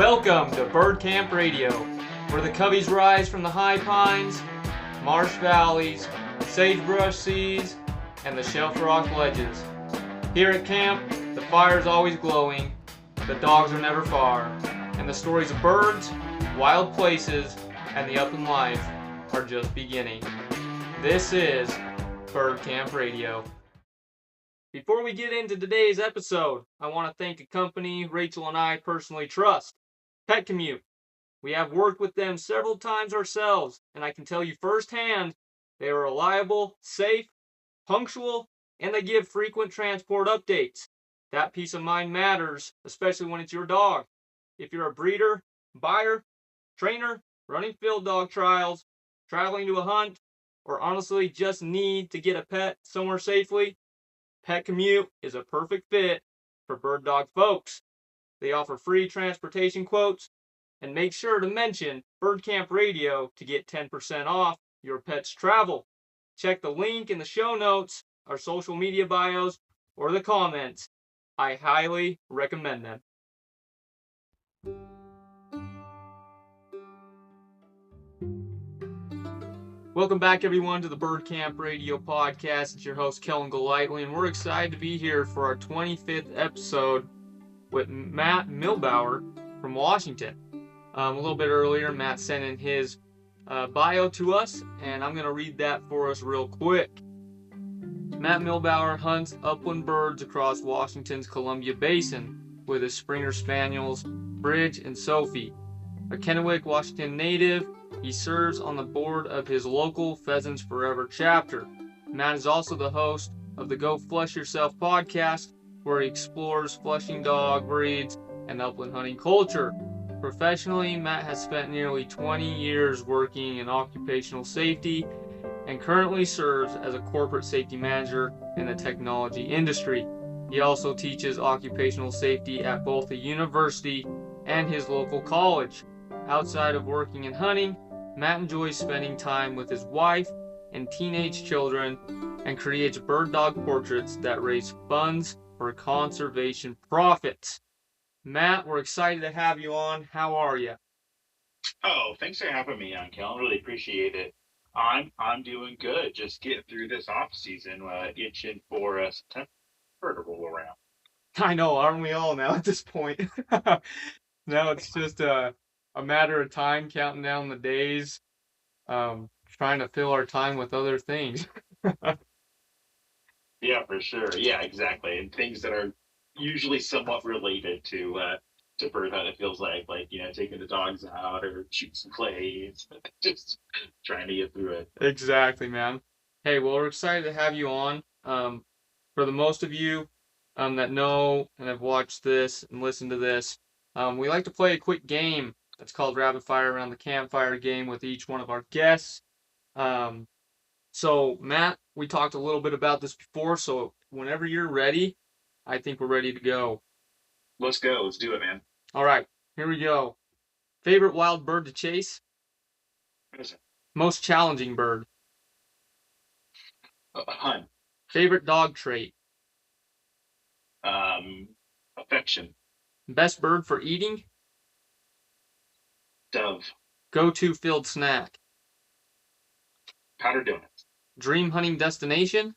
Welcome to Bird Camp Radio, where the coveys rise from the high pines, marsh valleys, sagebrush seas, and the shelf rock ledges. Here at camp, the fire is always glowing, the dogs are never far, and the stories of birds, wild places, and the upland life are just beginning. This is Bird Camp Radio. Before we get into today's episode, I want to thank a company Rachel and I personally trust, Pet Commute. We have worked with them several times ourselves, and I can tell you firsthand, they are reliable, safe, punctual, and they give frequent transport updates. That peace of mind matters, especially when it's your dog. If you're a breeder, buyer, trainer, running field dog trials, traveling to a hunt, or honestly just need to get a pet somewhere safely, Pet Commute is a perfect fit for bird dog folks. They offer free transportation quotes, and make sure to mention Bird Camp Radio to get 10% off your pet's travel. Check the link in the show notes, our social media bios, or the comments. I highly recommend them. Welcome back, everyone, to the Bird Camp Radio podcast. It's your host, Kellen Golightly, and we're excited to be here for our 25th episode with Matt Millbauer from Washington. A little bit earlier, Matt sent in his bio to us, and I'm going to read that for us real quick. Matt Millbauer hunts upland birds across Washington's Columbia Basin with his Springer spaniels, Bridge and Sophie. A Kennewick, Washington native, he serves on the board of his local Pheasants Forever chapter. Matt is also the host of the Go Flush Yourself podcast, where he explores flushing dog breeds and upland hunting culture. Professionally, Matt has spent nearly 20 years working in occupational safety and currently serves as a corporate safety manager in the technology industry. He also teaches occupational safety at both the university and his local college. Outside of working and hunting, Matt enjoys spending time with his wife and teenage children and creates bird dog portraits that raise funds for conservation profits. Matt, we're excited to have you on. How are you? Oh, thanks for having me on, Kel. Really appreciate it. I'm doing good. Just getting through this off season, itching for September to roll around. I know, aren't we all now at this point? Now it's just a matter of time, counting down the days, trying to fill our time with other things. Yeah, for sure. Yeah, exactly. And things that are usually somewhat related to bird hunt. It feels like taking the dogs out or shooting some clays, just trying to get through it. Exactly, man. Hey, well, we're excited to have you on. For the most of you that know and have watched this and listened to this, we like to play a quick game that's called Rapid Fire Around the Campfire game with each one of our guests. So, Matt, we talked a little bit about this before, so whenever you're ready, I think we're ready to go. Let's go. Let's do it, man. All right, here we go. Favorite wild bird to chase? What is it? Most challenging bird? Hunt. Favorite dog trait? Affection. Best bird for eating? Dove. Go-to field snack? Powdered donuts. Dream hunting destination?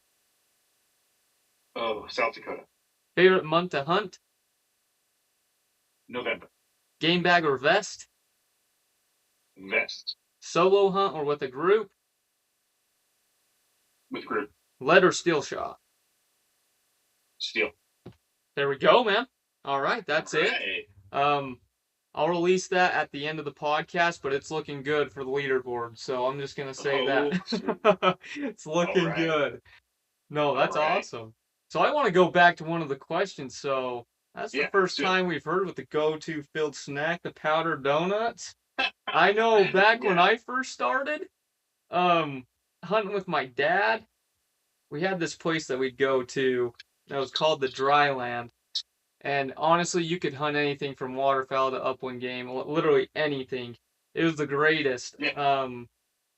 Oh, South Dakota. Favorite month to hunt? November. Game bag or vest? Vest. Solo hunt or with a group? With group. Lead or steel shot? Steel. There we go, man. All right, that's it. I'll release that at the end of the podcast, but it's looking good for the leaderboard, so I'm just going to say that. It's looking good. No, that's awesome. So I want to go back to one of the questions. So that's the first time we've heard with the go-to field snack, the powdered donuts. I know back when I first started hunting with my dad, we had this place that we'd go to that was called the Dry Land. And honestly, you could hunt anything from waterfowl to upland game, literally anything. It was the greatest. Yeah.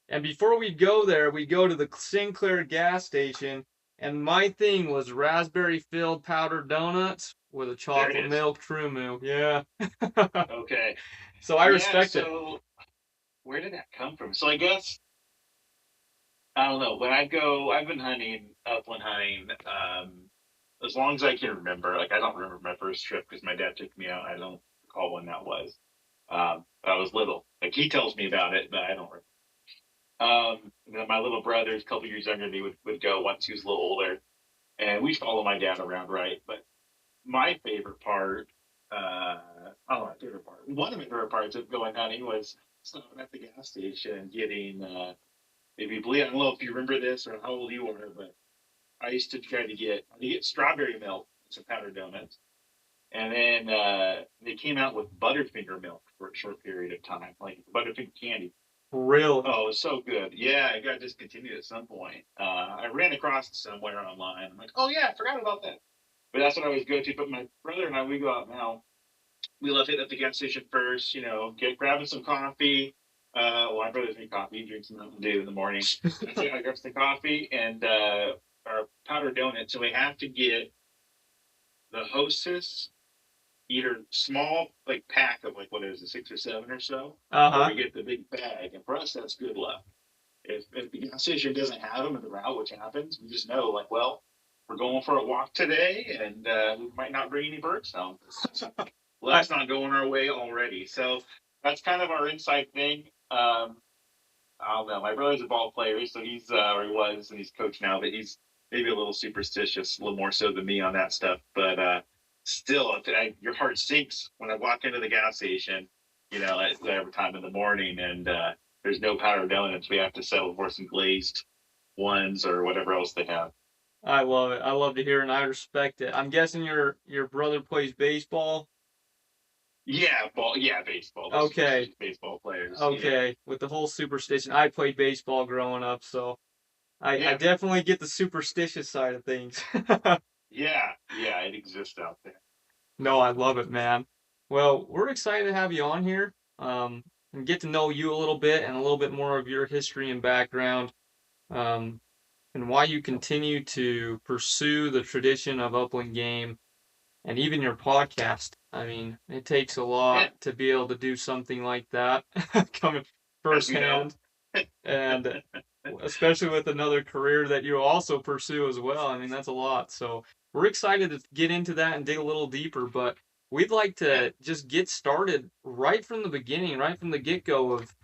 And before we'd go there, we'd go to the Sinclair gas station, And my thing was raspberry-filled powdered donuts with a There it chocolate is. milk true moo. Yeah. Okay. So I Yeah. respect it. So where did that come from? So I guess I don't know. When I go, I've been hunting, upland hunting, as long as I can remember. Like I don't remember my first trip because my dad took me out. I don't recall when that was. I was little. Like he tells me about it, but I don't remember. And then my little brother, a couple years younger than me, would go once he was a little older, and we'd follow my dad around, right? But my favorite part, oh, my favorite part, one of my favorite parts of going hunting was stopping at the gas station and getting, if you believe, I don't know if you remember this or how old you are, but I used to try to get strawberry milk and some powdered donuts. And then they came out with Butterfinger milk for a short period of time, like Butterfinger candy. Really? Oh, it was so good. Yeah, it got discontinued at some point. I ran across it somewhere online. I'm like, oh yeah, I forgot about that. But that's what I always go to. But my brother and I, we go out now. We love hitting at the gas station first, get grabbing some coffee. Well, my brother's make coffee, he drinks some Mountain Dew in the morning. That's it. I grab some coffee and our powdered donuts. So we have to get the Hostess, either small like pack of like what is it, 6 or 7 or so, or Uh-huh. we get the big bag. And for us, that's good luck. If the gas station doesn't have them in the route, which happens, we just know like, well, we're going for a walk today, and we might not bring any birds home. I Luck's not going our way already. So that's kind of our inside thing. I don't know. My brother's a ball player, so he's or he was, and he's coach now, but he's maybe a little superstitious, a little more so than me on that stuff. But still, your heart sinks when I walk into the gas station, every time in the morning, and there's no powdered donuts. We have to settle for some glazed ones or whatever else they have. I love it. I love to hear it and I respect it. I'm guessing your brother plays baseball. Yeah, ball. Yeah, baseball. Those Okay. superstitious baseball players. Yeah, Okay. With the whole superstition. I played baseball growing up, so I yeah, definitely get the superstitious side of things. yeah, yeah. It exists out there. No, I love it, man. Well, we're excited to have you on here, and get to know you a little bit and a little bit more of your history and background, um, and why you continue to pursue the tradition of upland game and even your podcast. I mean, it takes a Yeah, lot to be able to do something like that coming as you know. firsthand, and especially with another career that you also pursue as well. I mean, that's a lot. So we're excited to get into that and dig a little deeper, but we'd like Yeah. to just get started right from the beginning, right from the get-go of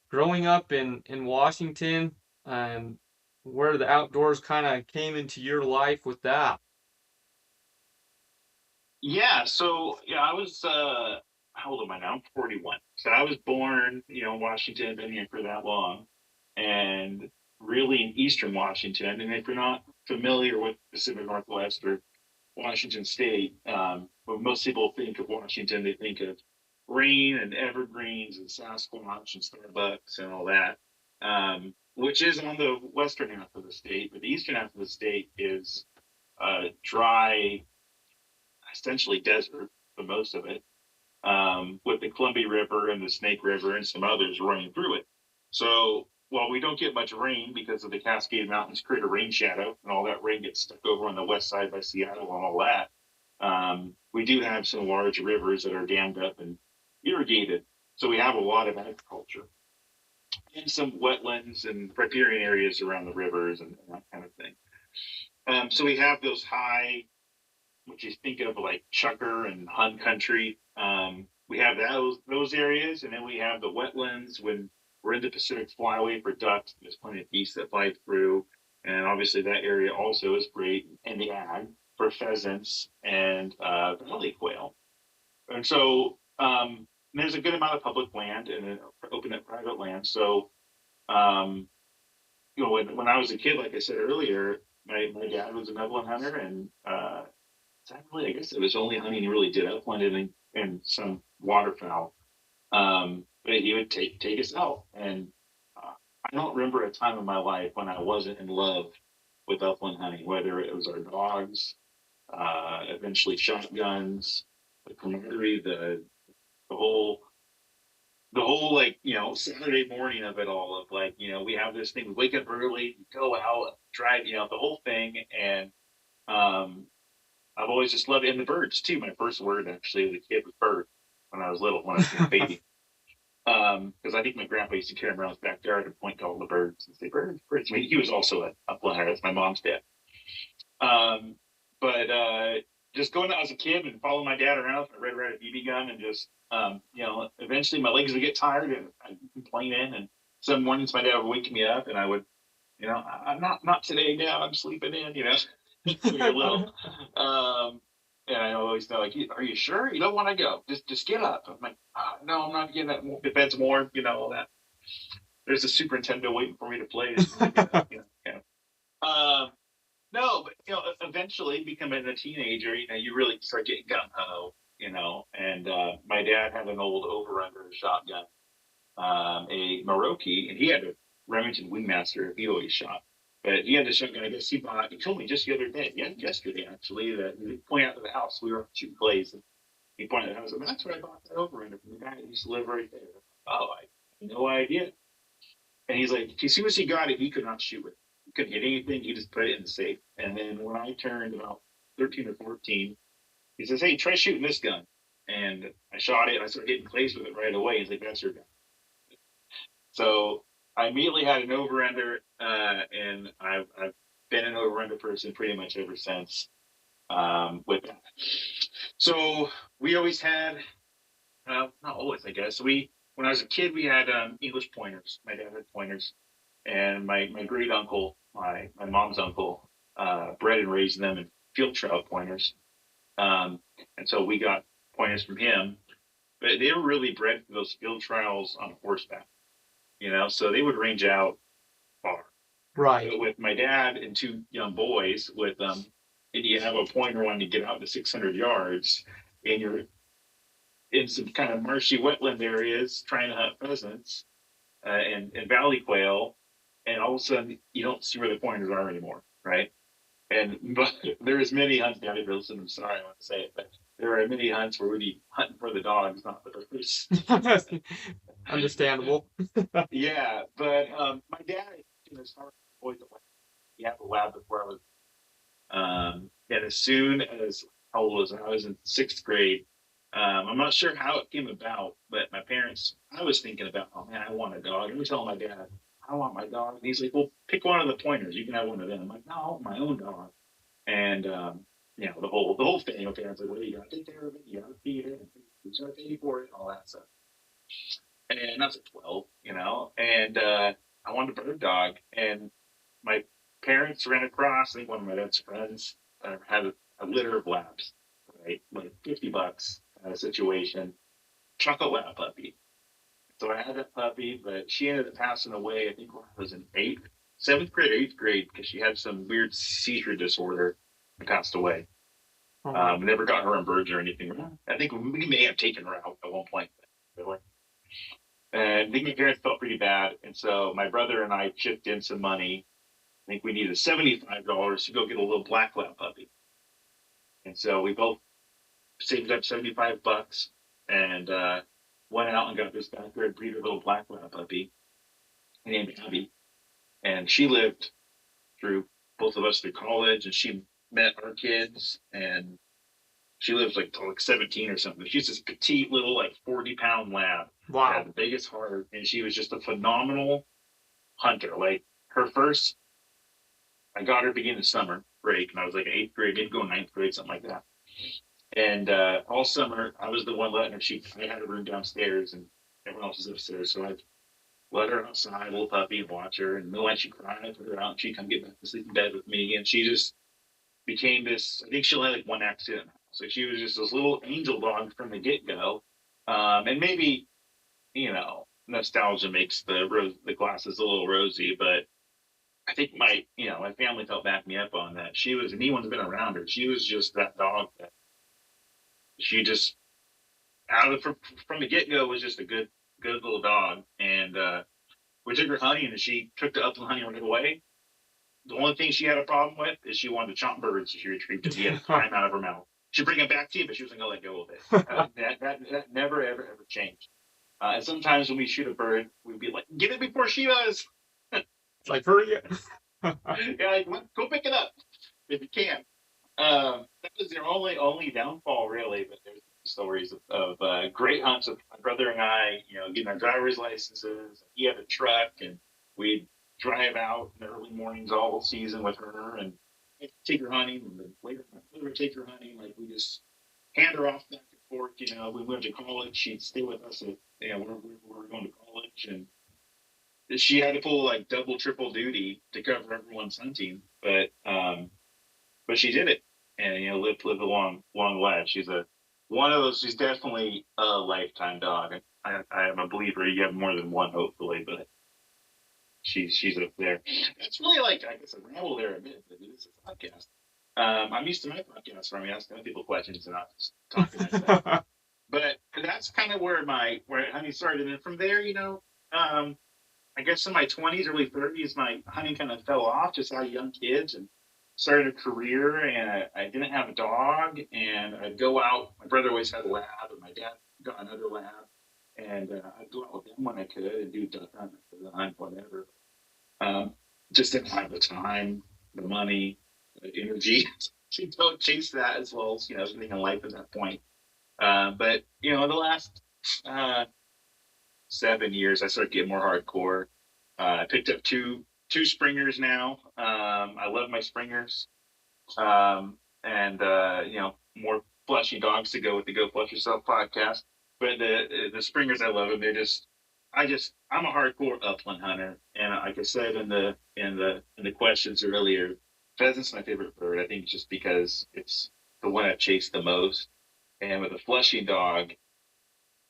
growing up in Washington and where the outdoors kind of came into your life with that. Yeah, so yeah, I was how old am I now? I'm 41. So I was born, in Washington, been here for that long, and really in Eastern Washington. And if you're not familiar with Pacific Northwest or Washington State, when most people think of Washington, they think of rain and evergreens and Sasquatch and Starbucks and all that, which is on the western half of the state. But the eastern half of the state is dry, essentially desert for most of it, with the Columbia River and the Snake River and some others running through it. So while we don't get much rain because of the Cascade Mountains create a rain shadow and all that rain gets stuck over on the west side by Seattle and all that, we do have some large rivers that are dammed up and irrigated. So we have a lot of agriculture and some wetlands and riparian areas around the rivers and that kind of thing. So we have those high, what you think of like Chucker and Hun country. We have those areas, and then we have the wetlands when we're in the Pacific Flyway for ducks. There's plenty of geese that fly through, and obviously that area also is great in the ag for pheasants and valley quail. And so there's a good amount of public land and open and private land. So um, when I was a kid, like I said earlier, my dad was a Midland hunter, and really, I guess it was only hunting he really did upland and some waterfowl. But he would take us out, and I don't remember a time in my life when I wasn't in love with upland hunting. Whether it was our dogs, eventually shotguns, the camaraderie, the whole the whole like Saturday morning of it all, of like we have this thing, we wake up early, go out, drive, the whole thing. And um I've always just loved it. And the birds too. My first word actually as a kid was bird when I was little, when I was a baby. Because I think my grandpa used to carry him around his backyard and point to all the birds and say, birds, birds. I mean, he was also an uplander. That's my mom's dad. Um, but just going out as a kid and following my dad around with my red Ryder BB gun, and just eventually my legs would get tired and I'd complain in. And some mornings my dad would wake me up and I would, I'm not today, Dad. I'm sleeping in. When you're little. And I always know, like, are you sure you don't want to go? Just get up. I'm like, no, I'm not getting that. If that's more, all that. There's a Super Nintendo waiting for me to play. Um, no, but eventually becoming a teenager, you really start getting gung ho, And my dad had an old over under shotgun, a Maroki, and he had a Remington Wingmaster. He always shot, but he had a shotgun. I guess he bought. He told me just the other day, yeah, yesterday actually, that he pointed out to the house. We were shooting plays, and he pointed out the house. I mean, that's where I bought that over under from the guy that used to live right there. Oh, I had no idea. And he's like, as soon as he got it, he could not shoot with it. He couldn't hit anything. He just put it in the safe. And then when I turned about 13 or 14, he says, hey, try shooting this gun. And I shot it and I started getting plays with it right away. He's like, that's your gun. So I immediately had an over under, and I've been an over under person pretty much ever since, with that. So we always had, not always, I guess. When I was a kid, we had English pointers. My dad had pointers, and my great uncle, my mom's uncle, bred and raised them in field trial pointers. And so we got pointers from him, but they were really bred for those field trials on horseback. So they would range out far. Right. But with my dad and two young boys with them, and you have a pointer wanting to get out to 600 yards, and you're in some kind of marshy wetland areas trying to hunt pheasants and valley quail, and all of a sudden you don't see where the pointers are anymore, right? But there is many hunts down here. Listen, I'm sorry, I want to say it, but there are many hunts where we'd be hunting for the dogs, not the birds. Understandable. Yeah, but my dad, started always a lab. He had a lab before I was, and as soon as how old was I? I was in sixth grade. I'm not sure how it came about, but my parents, I was thinking about, oh man, I want a dog. And we tell my dad, I want my dog. And he's like, well, pick one of the pointers. You can have one of them. I'm like, no, I want my own dog. And the whole thing. My parents like, well, you got to take care of it. You got to feed it. You got to pay for it, and all that stuff. And I was like 12, and I wanted a bird dog. And my parents ran across, I think one of my dad's friends had a litter of labs, right? Like $50 situation, chocolate lab puppy. So I had that puppy, but she ended up passing away, I think when I was in seventh grade or eighth grade, because she had some weird seizure disorder and passed away. Never got her on birds or anything. I think we may have taken her out at one point. And I think my parents felt pretty bad. And so my brother and I chipped in some money. I think we needed $75 to go get a little black lab puppy. And so we both saved up $75 and went out and got this backyard breeder little black lab puppy named Abby. And she lived through both of us through college, and she met our kids, and she lives like 17 or something. She's this petite little, like 40-pound lab. Wow. Had the biggest heart, and she was just a phenomenal hunter. Like I got her beginning of summer break, and I was like eighth grade, maybe going ninth grade, something like that. And all summer, I was the one letting her. I had a room downstairs, and everyone else was upstairs. So I'd let her outside, little puppy, and watch her. And in the night, she'd cry, I put her out, and she'd come get back to sleep in bed with me. And she just became this. I think she only had like one accident. So she was just this little angel dog from the get-go. And maybe, nostalgia makes the glasses a little rosy, but I think my family felt back me up on that. She was, and anyone's been around her, she was just that dog that she just from the get-go was just a good little dog. And we took her hunting, and she took to upland hunting right away. The only thing she had a problem with is she wanted to chomp birds. She retrieved them. She had time out of her mouth. She'd bring them back to you, but she wasn't gonna let go of it. That never ever changed. And sometimes when we shoot a bird, we'd be like, "Get it before she does." It's like, hurry up. Yeah, like, go pick it up if you can. That was their only downfall, really. But there's stories of great hunts with my brother and I. Getting our driver's licenses. He had a truck, and we'd drive out in the early mornings all season with her, and take her hunting. And then later, my brother would take her hunting. Like we just hand her off back and forth. We went to college. She'd stay with us. Where we were going to college, and she had to pull like double, triple duty to cover everyone's hunting. But she did it, and lived a long life. She's one of those. She's definitely a lifetime dog. I am a believer. You have more than one, hopefully, but she's up there. It's really like, I guess, a ramble there a bit, but it is a podcast. I'm used to my podcast where I'm asking other people questions and not just talking myself. But that's kind of where hunting started, and from there, I guess in my 20s, early 30s, my hunting kind of fell off. Just had young kids and started a career, and I didn't have a dog, and I'd go out. My brother always had a lab, and my dad got another lab, and I'd go out with them when I could and do duck hunt, whatever. Just didn't have the time, the money, the energy to go chase that, as well as everything in life at that point. But the last 7 years, I started getting more hardcore. I picked up two springers now. I love my springers, and more fleshy dogs to go with the Go Flush Yourself podcast. But the springers, I love them. I'm a hardcore upland hunter, and like I said in the questions earlier, pheasant's my favorite bird. I think just because it's the one I've chased the most, and with a flushing dog,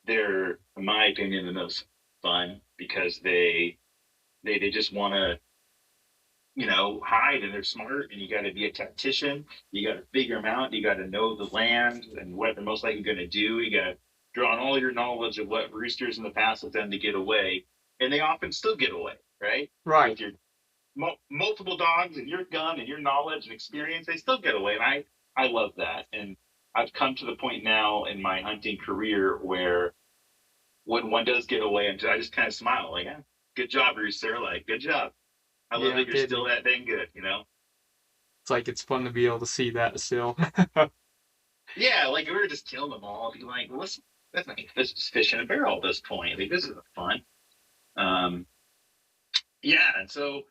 they're, in my opinion, the most fun because they just want to hide, and they're smart, and you got to be a tactician. You got to figure them out. You got to know the land and what they're most likely going to do. You got to draw on all your knowledge of what roosters in the past have done to get away, and they often still get away, right? Right. With your multiple dogs and your gun and your knowledge and experience, they still get away, and I love that. And I've come to the point now in my hunting career where when one does get away, and I just kind of smile, like, good job, rooster. Like, good job. I love that you're still that dang good, It's like, it's fun to be able to see that still. Yeah, like we were just killing them all. I'd be like, well, that's not fish in a barrel at this point. Like, this is fun. Yeah, and so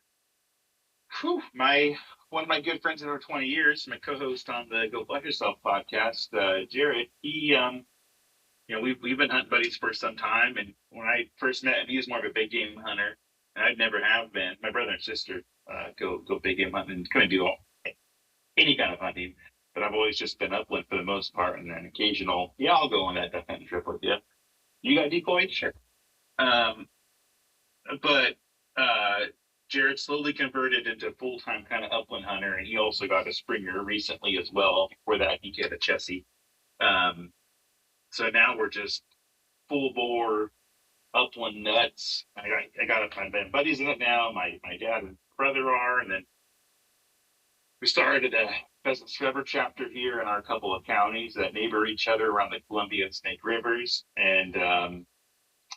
one of my good friends in over 20 years, my co-host on the Go Flush Yourself podcast, Jared, he we've been hunting buddies for some time, and when I first met him, he was more of a big game hunter, and I'd never have been. My brother and sister go big game hunting and couldn't do any kind of hunting, but I've always just been upland for the most part, and then occasional, I'll go on that duck hunting trip with you. You got decoy? Sure. But Jared slowly converted into a full-time kind of upland hunter, and he also got a Springer recently as well. Before that, he got a Chessie. So now we're just full bore upland nuts. I got my buddies in it now. My dad and brother are, and then we started a Pheasants Forever chapter here in our couple of counties that neighbor each other around the Columbia and Snake Rivers, and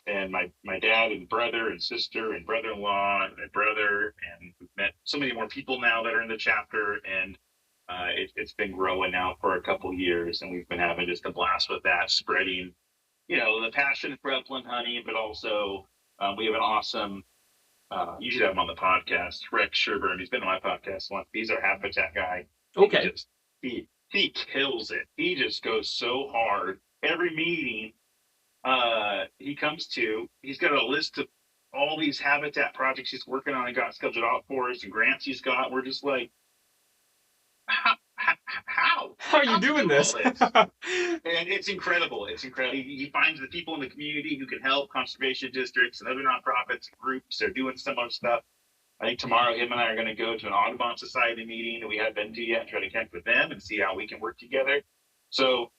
my dad and brother and sister and brother-in-law and my brother, and we've met so many more people now that are in the chapter, and it's been growing now for a couple years, and we've been having just a blast with that, spreading the passion for upland hunting, but also we have an awesome, you should have him on the podcast, Rex Sherburne. He's been on my podcast once. He's our habitat guy. Okay. He kills it. He just goes so hard. Every meeting he comes to, he's got a list of all these habitat projects he's working on and got scheduled out for us, and grants he's got. We're just like, how are you doing this? And it's incredible. It's incredible. He finds the people in the community who can help, conservation districts and other nonprofits and groups. They're doing similar stuff. I think tomorrow him and I are going to go to an Audubon Society meeting that we haven't been to yet and try to connect with them and see how we can work together. So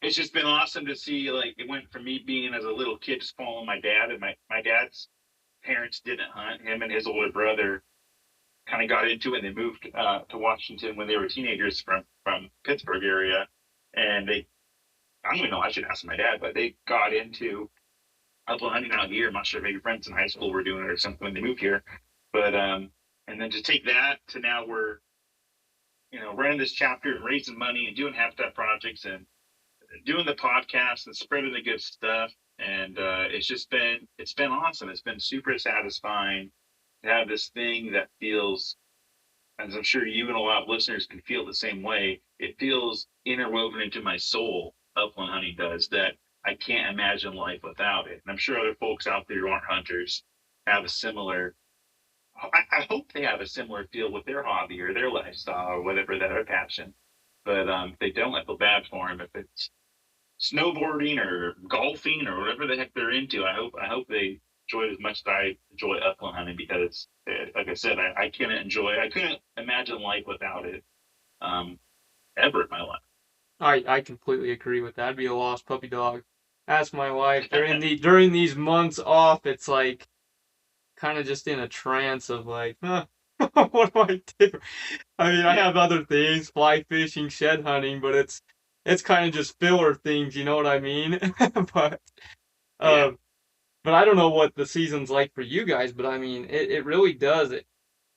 it's just been awesome to see, like, it went from me being as a little kid just following my dad, and my dad's parents didn't hunt. Him and his older brother kind of got into it, and they moved to Washington when they were teenagers from Pittsburgh area. And I don't even know, I should ask my dad, but they got into upland hunting out here. I'm not sure if maybe friends in high school were doing it or something when they moved here, but and then to take that to now we're running this chapter and raising money and doing habitat projects and doing the podcast and spreading the good stuff. And it's been awesome. It's been super satisfying to have this thing that feels, as I'm sure you and a lot of listeners can feel the same way. It feels interwoven into my soul. Upland hunting does that. I can't imagine life without it. And I'm sure other folks out there who aren't hunters have a similar. I hope they have a similar feel with their hobby or their lifestyle or whatever their passion. But if they don't, I feel bad for them. If it's snowboarding or golfing or whatever the heck they're into, I hope they enjoy it as much as I enjoy upland hunting because, like I said, I couldn't imagine life without it ever in my life. I completely agree with that. I'd be a lost puppy dog. Ask my wife during these months off. It's like kind of just in a trance of like, huh, what do I do? I mean, I Yeah, have other things, fly fishing, shed hunting, but it's kind of just filler things, you know what I mean? But yeah, um, but I don't know what the season's like for you guys, but I mean, it really does.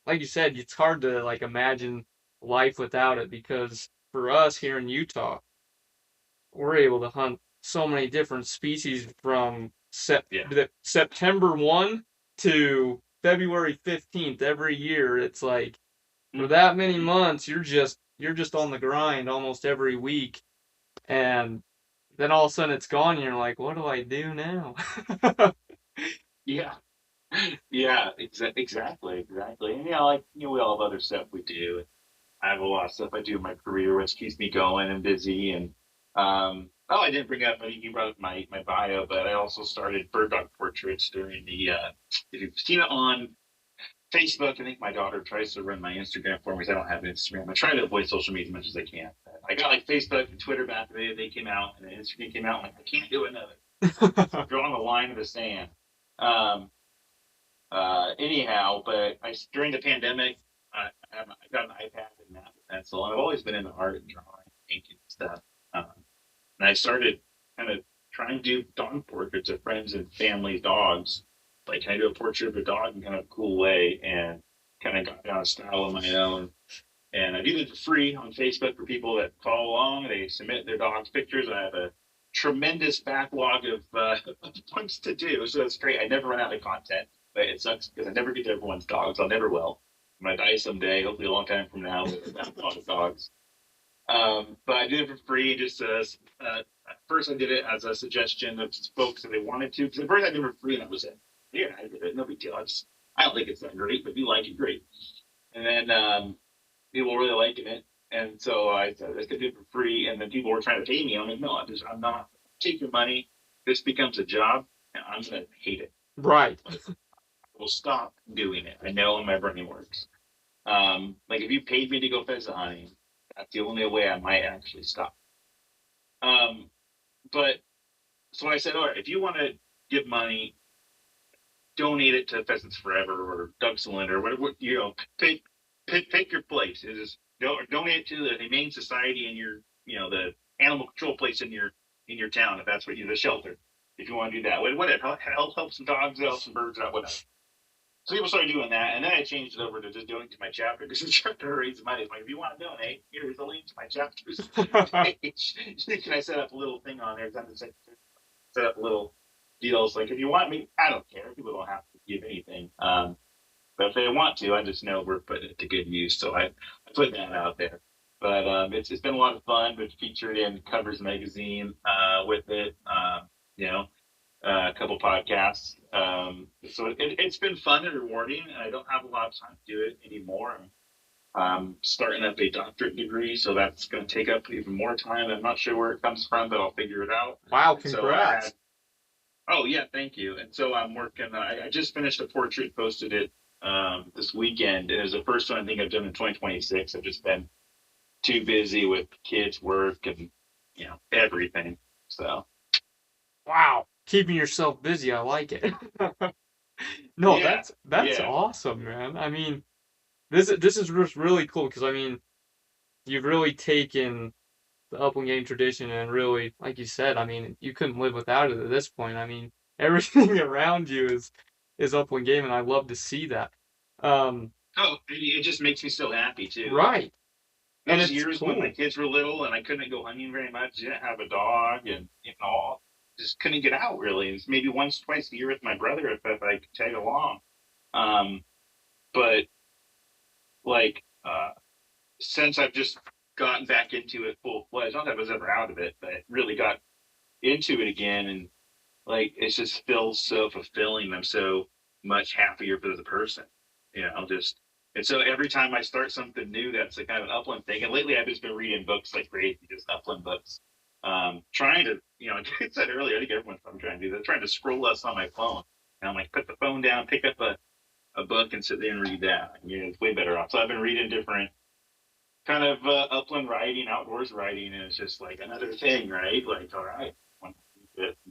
Like you said, it's hard to like imagine life without it because for us here in Utah, we're able to hunt so many different species from yeah. September 1 to February 15th every year. It's like for Mm-hmm, that many mm-hmm. months, you're just on the grind almost every week, and then all of a sudden it's gone, and you're like, what do I do now? Yeah, yeah, exactly. And like we all have other stuff we do. I have a lot of stuff I do in my career, which keeps me going and busy. And I didn't bring up. I think you brought up my bio, but I also started bird dog portraits during the. If you've seen it on Facebook, I think my daughter tries to run my Instagram for me because I don't have an Instagram. I try to avoid social media as much as I can. I got like Facebook and Twitter back the day they came out, and then Instagram came out. I'm like, I can't do another. So I'm drawing a line in the sand. Um, anyhow, but during the pandemic, I got an iPad and map and pencil, and I've always been into art and drawing, painting and stuff. Um, and I started kind of trying to do dog portraits of friends and family dogs. Like, can I do a portrait of a dog in kind of a cool way? And kind of got down a style of my own. And I do it for free on Facebook for people that follow along. They submit their dog's pictures. I have a tremendous backlog of things to do. So that's great. I never run out of content, but it sucks because I never get to everyone's dogs. I'll never will. I'm going to die someday, hopefully a long time from now, with a backlog of dogs. But I did it for free. Just at first, I did it as a suggestion of folks that they wanted to. Because at first, I did it for free, and I was like, "Yeah, I did it. No big deal. I don't think it's that great, but if you like it, great." And then people were really liking it, and so I said I could do it for free. And then people were trying to pay me. I'm like, no, I'm not. Take your money. This becomes a job, and I'm gonna hate it. Right. Like, I will stop doing it. I know my brain works. Like if you paid me to go pheasant hunting, that's the only way I might actually stop. Um, but so I said, all right, if you want to give money, donate it to Pheasants Forever or Doug Cylinder, whatever, pick your place. It is donate it to the Humane Society in your, the animal control place in your town, if that's what you, the shelter, if you want to do that. Whatever, help some dogs out, some birds out, whatever. So people started doing that, and then I changed it over to just doing to my chapter because the chapter raised money. It's like, if you want to donate, here's a link to my chapter's page. Can I set up a little thing on there? Set up a little deals. Like, if you want me, I don't care. People don't have to give anything. But if they want to, I just know we're putting it to good use. So I put that out there. But it's been a lot of fun. Been featured in Covers magazine with it. You know, a couple podcasts. So it's been fun and rewarding. And I don't have a lot of time to do it anymore. I'm starting up a doctorate degree, so that's going to take up even more time. I'm not sure where it comes from, but I'll figure it out. Wow, And so I had, congrats. oh yeah, thank you. And so I'm working. I just finished a portrait, posted it this weekend. It was the first one I think I've done in 2026. I've just been too busy with kids, work, and everything. So Wow. Keeping yourself busy, I like it. No, yeah, that's yeah. awesome, man. I mean, this is just really cool because I mean, you've really taken the upland game tradition and really, like you said, I mean, you couldn't live without it at this point. I mean, everything around you is upland game, and I love to see that. Um, Oh, it just makes me so happy too. Like right, and those it's years when my cool. kids were little and I couldn't go hunting very much, didn't have a dog, and just couldn't get out really. It's maybe once, twice a year with my brother if I could tag along. Um, but like since I've just gotten back into it full fledged, not that I was ever out of it, but really got into it again, and like it just feels so fulfilling. I'm so much happier for the person, just and so every time I start something new, that's a kind of an upland thing. And lately, I've just been reading books like crazy, just upland books. Trying to, like I said earlier, I think everyone's probably trying to do that, trying to scroll less on my phone. And I'm like, put the phone down, pick up a book, and sit there and read that. It's way better off. So I've been reading different kind of upland writing, outdoors writing, and it's just like another thing, right? Like, all right,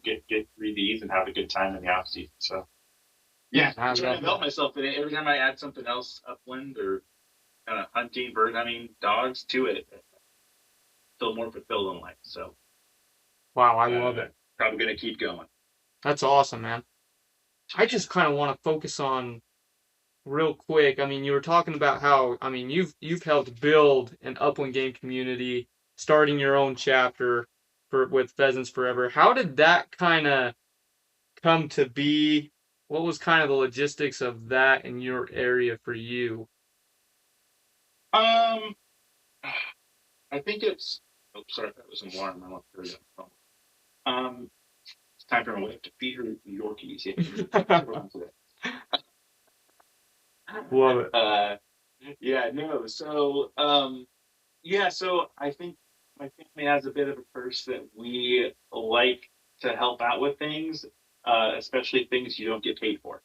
get read these and have a good time in the off season. So yeah, I I'm trying to love develop that. myself in it. Every time I add something else, upland or kind of hunting, bird hunting, dogs to it, I feel more fulfilled in life. So Wow, I love it. probably gonna keep going. That's awesome, man. I just kind of want to focus on real quick. I mean, you were talking about how, I mean, you've helped build an upland game community, starting your own chapter for with Pheasants Forever. How did that kind of come to be? What was kind of the logistics of that in your area for you? Um, I think it's. Oh, sorry, that was an alarm. I want to hear that. It's time for my wife to feed her Yorkies. Yeah, Love it. yeah, no. So, yeah, so I think my family has a bit of a curse that we like to help out with things, especially things you don't get paid for.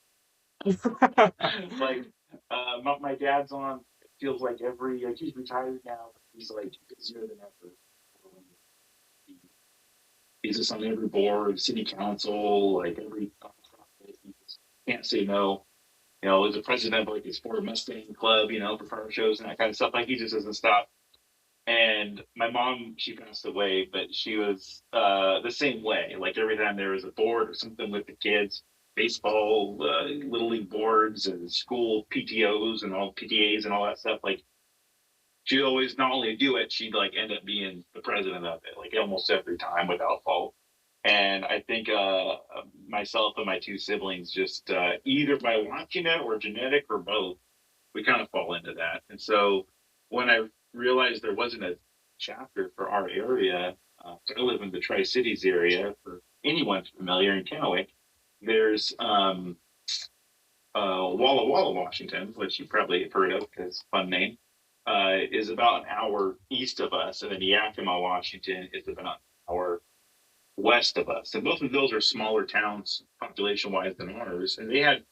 Like, my dad's on. It feels like like he's retired now. But he's like busier than ever. Um, he's just on every board, city council, like every nonprofit. He just can't say no. As a president of like his Ford Mustang Club, for car shows and that kind of stuff. Like he just doesn't stop. And my mom, she passed away, but she was the same way. Like every time there was a board or something with the kids, baseball, little league boards, and school PTOs and all PTAs and all that stuff. Like she'd always not only do it, she'd like end up being the president of it, like almost every time without fault. And I think myself and my two siblings just either by watching it or genetic or both, we kind of fall into that. And so when I realized there wasn't a chapter for our area, so I live in the Tri Cities area. For anyone familiar in Kennewick, there's Walla Walla, Washington, which you probably have heard of because fun name, is about an hour east of us, and then Yakima, Washington, is about an hour west of us. And both of those are smaller towns population wise than ours, and they had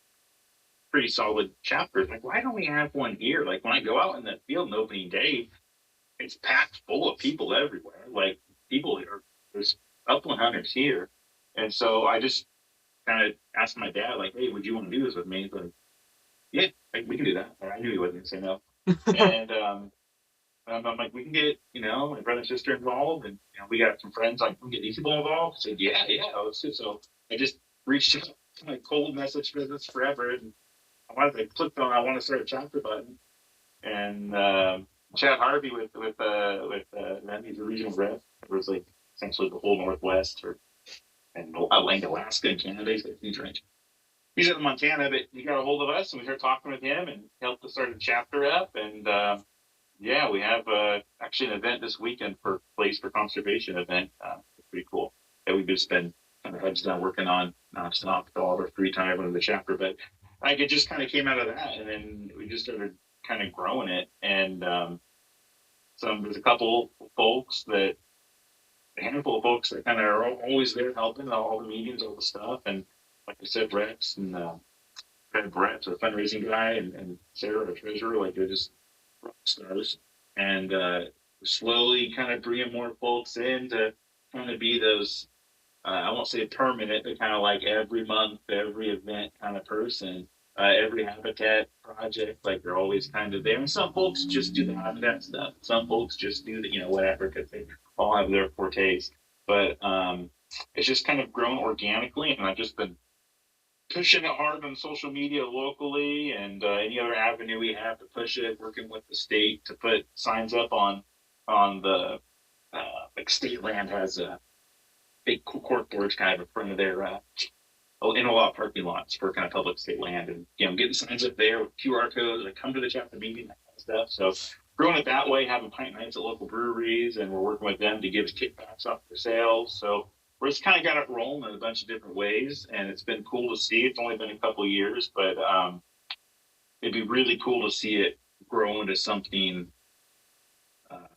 pretty solid chapters. Like, why don't we have one here? Like when I go out in the field on opening day, it's packed full of people everywhere. Like people are there's upland hunters here. And so I just kind of asked my dad, like, hey, would you want to do this with me? He's like, yeah, like, we can do that. Or I knew he wasn't gonna say no. And I'm like, we can get, my brother and sister involved, and we got some friends. Like, we can get these people involved. I said, yeah, yeah, let's do. So I just reached out to my cold message business forever, and I clicked on I want to start a chapter button, and Chad Harvey with them, he's a regional rep. It was like essentially the whole Northwest and Outland, Alaska, and Canada. He's like huge range. He's in Montana, but he got a hold of us, and we started talking with him and helped us start a chapter up. And yeah, we have actually an event this weekend for Place for Conservation event. It's pretty cool that we've just been kind of heads down working on nonstop with all of our free time in the chapter. But like it just kind of came out of that, and then we just started kind of growing it. And there's a couple folks that a handful of folks that kind of are always there helping all the meetings, all the stuff. And like I said, Rex and Brett's a fundraising guy, and Sarah, our treasurer, like they're just rock stars. And slowly kind of bringing more folks in to kind of be those, I won't say permanent, but kind of like every month, every event kind of person. Every habitat project, like they're always kind of there. And some folks just do the habitat stuff. Some folks just do the, whatever, because they all have their fortes. But it's just kind of grown organically, and I've just been pushing it hard on social media locally and any other avenue we have to push it. Working with the state to put signs up on the like state land has a big cork boards kind of in front of their in a lot of parking lots for kind of public state land, and getting signs up there with QR codes like come to the chapter meeting, that kind of stuff. So growing it that way, having pint nights at local breweries, and we're working with them to give us kickbacks off their sales. So we're just kind of got it rolling in a bunch of different ways, and it's been cool to see. It's only been a couple of years, but it'd be really cool to see it grow into something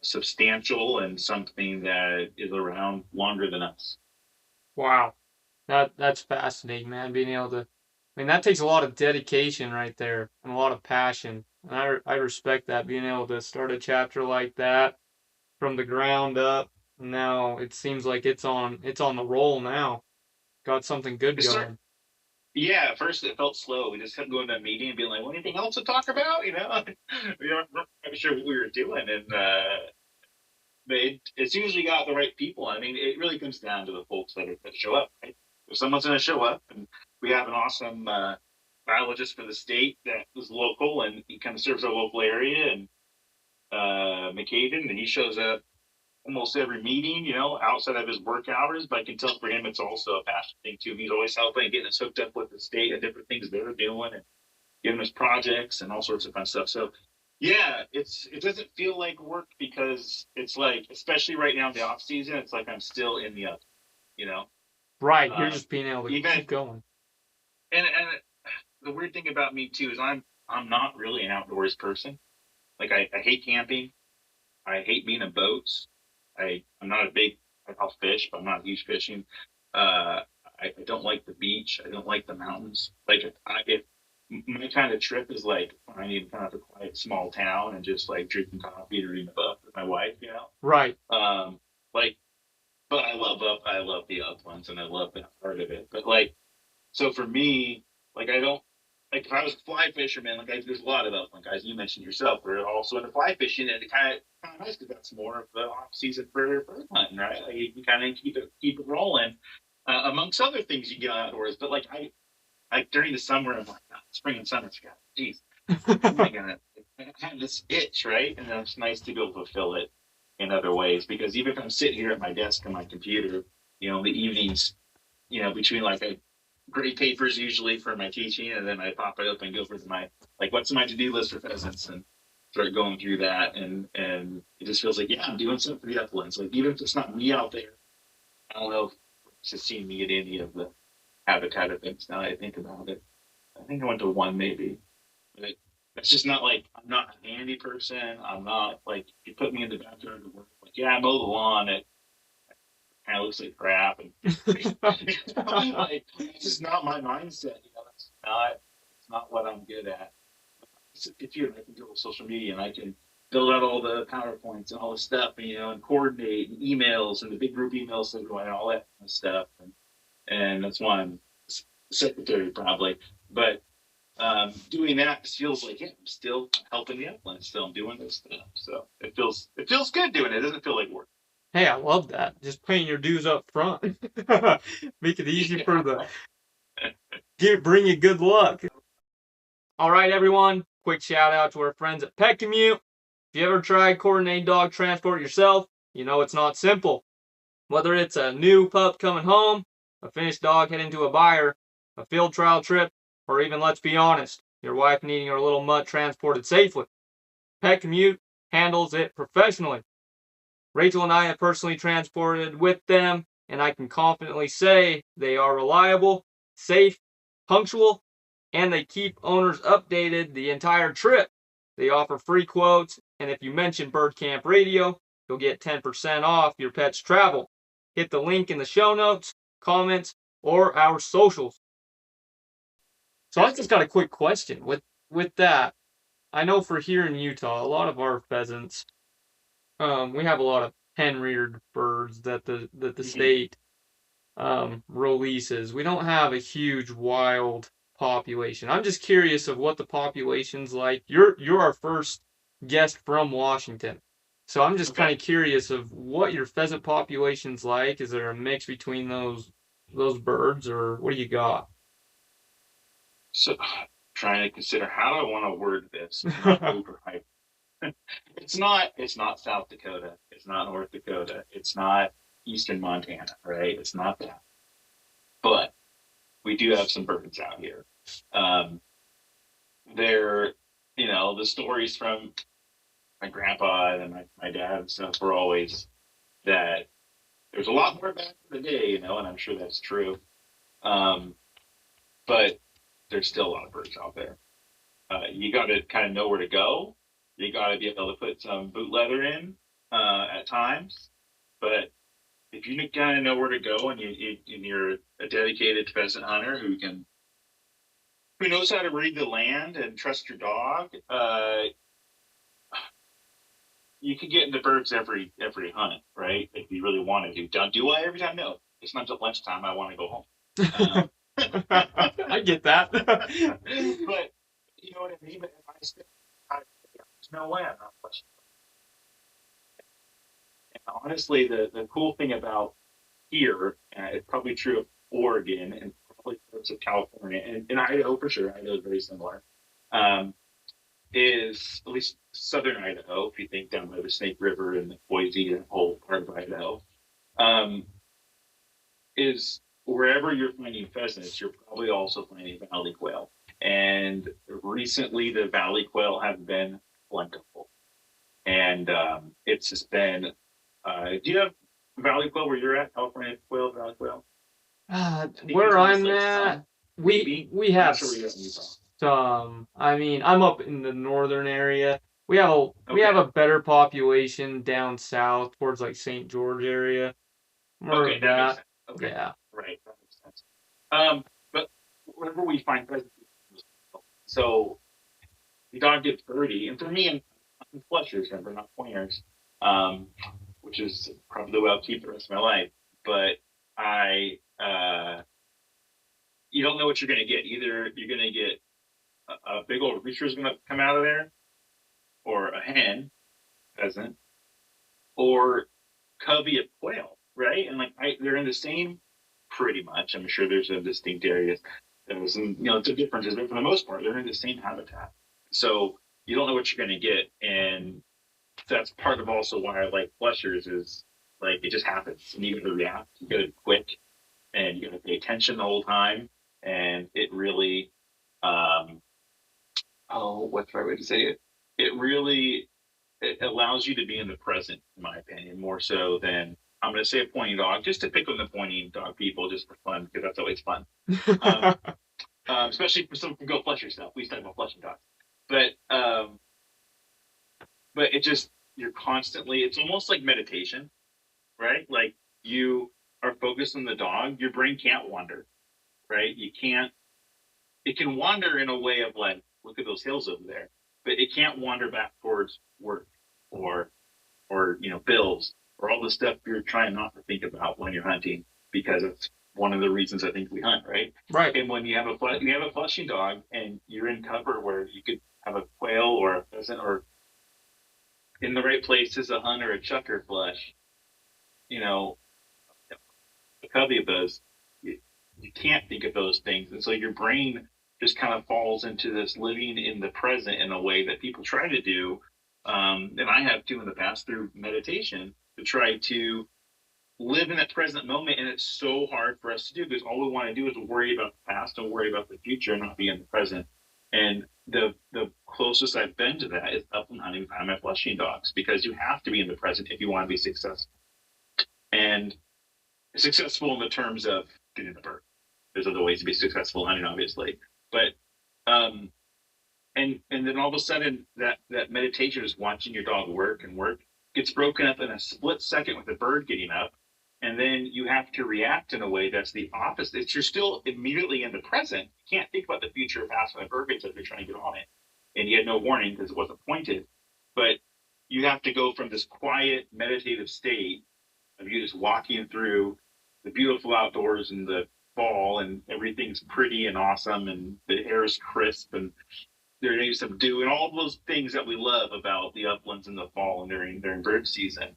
substantial and something that is around longer than us. Wow. That's fascinating, man. Being able to, I mean, that takes a lot of dedication right there and a lot of passion. And I respect that, being able to start a chapter like that from the ground up. Now it seems like it's on the roll now. Got something good going. Yeah, at first it felt slow. We just kept going to a meeting and being like, well, anything else to talk about? We weren't quite sure what we were doing. And but as soon as we got the right people, I mean, it really comes down to the folks that show up, right? If someone's going to show up, and we have an awesome biologist for the state that is local, and he kind of serves our local area, and McCaden, and he shows up almost every meeting, outside of his work hours. But I can tell for him, it's also a passion thing too. He's always helping and getting us hooked up with the state and different things they're doing, and giving us projects and all sorts of fun stuff. So yeah, it doesn't feel like work because it's like, especially right now in the off season, it's like I'm still in the up, you know. Right, you're just being able to even keep going. And the weird thing about me too is I'm not really an outdoors person. Like I hate camping. I hate being in boats. I'm not a big, I'll fish, but I'm not huge fishing. I don't like the beach. I don't like the mountains. Like if my kind of trip is like I need kind of a quiet small town and just like drinking coffee or reading a book with my wife. Right. Like, but I love the uplands and I love that part of it. But like, so for me, like I don't like if I was a fly fisherman, like there's a lot of upland guys. You mentioned yourself, we're also into fly fishing, and it kind of nice because that's more of the off season for hunting, right? Like you can kind of keep it rolling, amongst other things you get outdoors. But like I during the summer, I'm like, oh, spring and summer, geez, am I gonna have this itch, right? And then it's nice to be able to fulfill it in other ways, because even if I'm sitting here at my desk on my computer, in the evenings, between like a grade papers usually for my teaching, and then I pop it up and go for my what's my to-do list for pheasants, and start going through that, and it just feels like, yeah, I'm doing something for the uplands. Like even if it's not me out there, I don't know if it's just seeing me at any of the habitat events. Now that I think about it, I think I went to one maybe, but it's just not like I'm not a handy person. I'm not like you put me in the backyard to work. Like yeah, I mow the lawn. It kind of looks like crap, and like it's just not my mindset. It's not what I'm good at. If you, I can go with social media and I can build out all the PowerPoints and all the stuff, and coordinate and emails and the big group emails that go and all that kind of stuff, and that's why I'm secretary probably. But doing that feels like, yeah, I'm still helping the upland, still I'm doing this stuff. So it feels good doing it. It doesn't feel like work. Hey, I love that. Just paying your dues up front. Make it easy for bring you good luck. All right, everyone. Quick shout out to our friends at Pet Commute. If you ever tried coordinating dog transport yourself, you know it's not simple. Whether it's a new pup coming home, a finished dog heading to a buyer, a field trial trip, or even, let's be honest, your wife needing her little mutt transported safely, Pet Commute handles it professionally. Rachel and I have personally transported with them, and I can confidently say they are reliable, safe, punctual, and they keep owners updated the entire trip. They offer free quotes, and if you mention Bird Camp Radio, you'll get 10% off your pet's travel. Hit the link in the show notes, comments, or our socials. So I just got a quick question. With that, I know for here in Utah, a lot of our pheasants, we have a lot of pen-reared birds that the state releases. We don't have a huge wild population. I'm just curious of what the population's like. You're our first guest from Washington, So I'm just kind Okay. of curious of what your pheasant population's like. Is there a mix between those birds, or what do you got? So trying to consider how do I want to word this and not overhype. It's not South Dakota. It's not North Dakota. It's not Eastern Montana, right? It's not that. But we do have some birds out here. Um, they're, the stories from my grandpa and my dad and stuff were always that there's a lot more back in the day, and I'm sure that's true. Um, but there's still a lot of birds out there. You got to kind of know where to go. You got to be able to put some boot leather in at times. But if you kind of know where to go and you're a dedicated pheasant hunter who knows how to read the land and trust your dog, you can get into birds every hunt, right? If you really want to. Do I every time? No. It's not at lunchtime. I want to go home. I get that. But you know what I mean. But if I stick, there's no way I'm not questioning. And honestly, the cool thing about here, it's probably true of Oregon and probably parts of California and Idaho for sure. Idaho is very similar. Um, is at least southern Idaho, if you think down by the Snake River and the Boise and whole part of Idaho, um, is wherever you're finding pheasants, you're probably also finding valley quail. And recently, the valley quail have been plentiful. And it's just been. Do you have valley quail where you're at? California quail, valley quail? I think Where it's almost I'm like at, some, we maybe. we I'm not have sure where you're at in Utah. some. I mean, I'm up in the northern area. We have Okay. a better population down south towards like St. George area. More Okay, of that makes that. sense. Okay, Yeah. right, that makes sense. But whenever we find pheasants, so the dog gets birdie, and for me, I'm flushers, remember, not pointers, um, which is probably the way I'll keep the rest of my life. But I, you don't know what you're going to get. Either you're going to get a big old rooster is going to come out of there, or a hen pheasant, or covey of quail, right? And like they're in the same, pretty much. I'm sure there's some distinct areas. There's some, the differences, but for the most part, they're in the same habitat. So you don't know what you're going to get, and that's part of also why I like flushers is like it just happens, and you got to react, you got to quick, and you got to pay attention the whole time, and it really, um, oh, what's the right way to say it? It really it allows you to be in the present, in my opinion, more so than I'm going to say a pointing dog, just to pick on the pointing dog people, just for fun, because that's always fun. Um, Especially for some go flush yourself. We talk about flushing dogs, but it just you're constantly. It's almost like meditation, right? Like you are focused on the dog. Your brain can't wander, right? You can't. It can wander in a way of like, look at those hills over there, but it can't wander back towards work or bills or all the stuff you're trying not to think about when you're hunting because it's one of the reasons I think we hunt, right? Right. And when you have a flushing dog and you're in cover where you could have a quail or a pheasant or in the right place as a hunt or a chucker flush, you know, a covey of those, you can't think of those things, and so your brain just kind of falls into this living in the present in a way that people try to do, and I have too in the past through meditation to try to live in that present moment. And it's so hard for us to do because all we want to do is worry about the past and worry about the future and not be in the present. And the closest I've been to that is upland hunting by my flushing dogs because you have to be in the present if you want to be successful. And successful in the terms of getting the bird. There's other ways to be successful hunting, obviously, but um, and then all of a sudden that meditation is watching your dog work and work gets broken up in a split second with the bird getting up, and then you have to react in a way that's the opposite. You're still immediately in the present. You can't think about the future or past when the bird gets up. You're trying to get on it, and you had no warning because it wasn't pointed. But you have to go from this quiet meditative state of you just walking through the beautiful outdoors in the fall and everything's pretty and awesome and the air is crisp and There may be some dew and all those things that we love about the uplands in the fall and during bird season.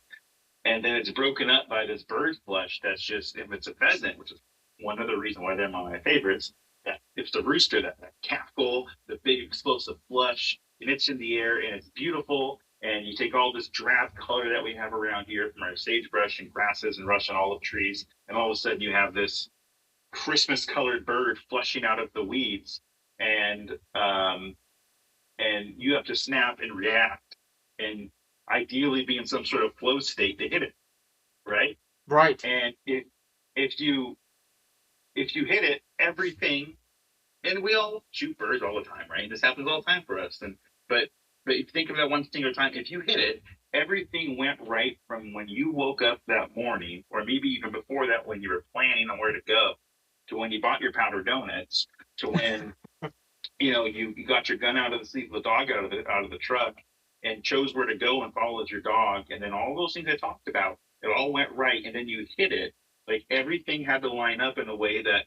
And then it's broken up by this bird flush that's just, if it's a pheasant, which is one other reason why they're my favorites, that it's the rooster, that cackle, the big explosive flush, and it's in the air and it's beautiful. And you take all this drab color that we have around here from our sagebrush and grasses and Russian olive trees, and all of a sudden you have this Christmas colored bird flushing out of the weeds, and you have to snap and react, and ideally be in some sort of flow state to hit it, right? Right. And if you hit it, everything, and we all shoot birds all the time, right? This happens all the time for us. And but if you think of that one single time, if you hit it, everything went right from when you woke up that morning, or maybe even before that when you were planning on where to go, to when you bought your powder donuts, to when you got your gun out of the seat, the dog out of the truck, and chose where to go and followed your dog, and then all those things I talked about, it all went right, and then you hit it. Like everything had to line up in a way that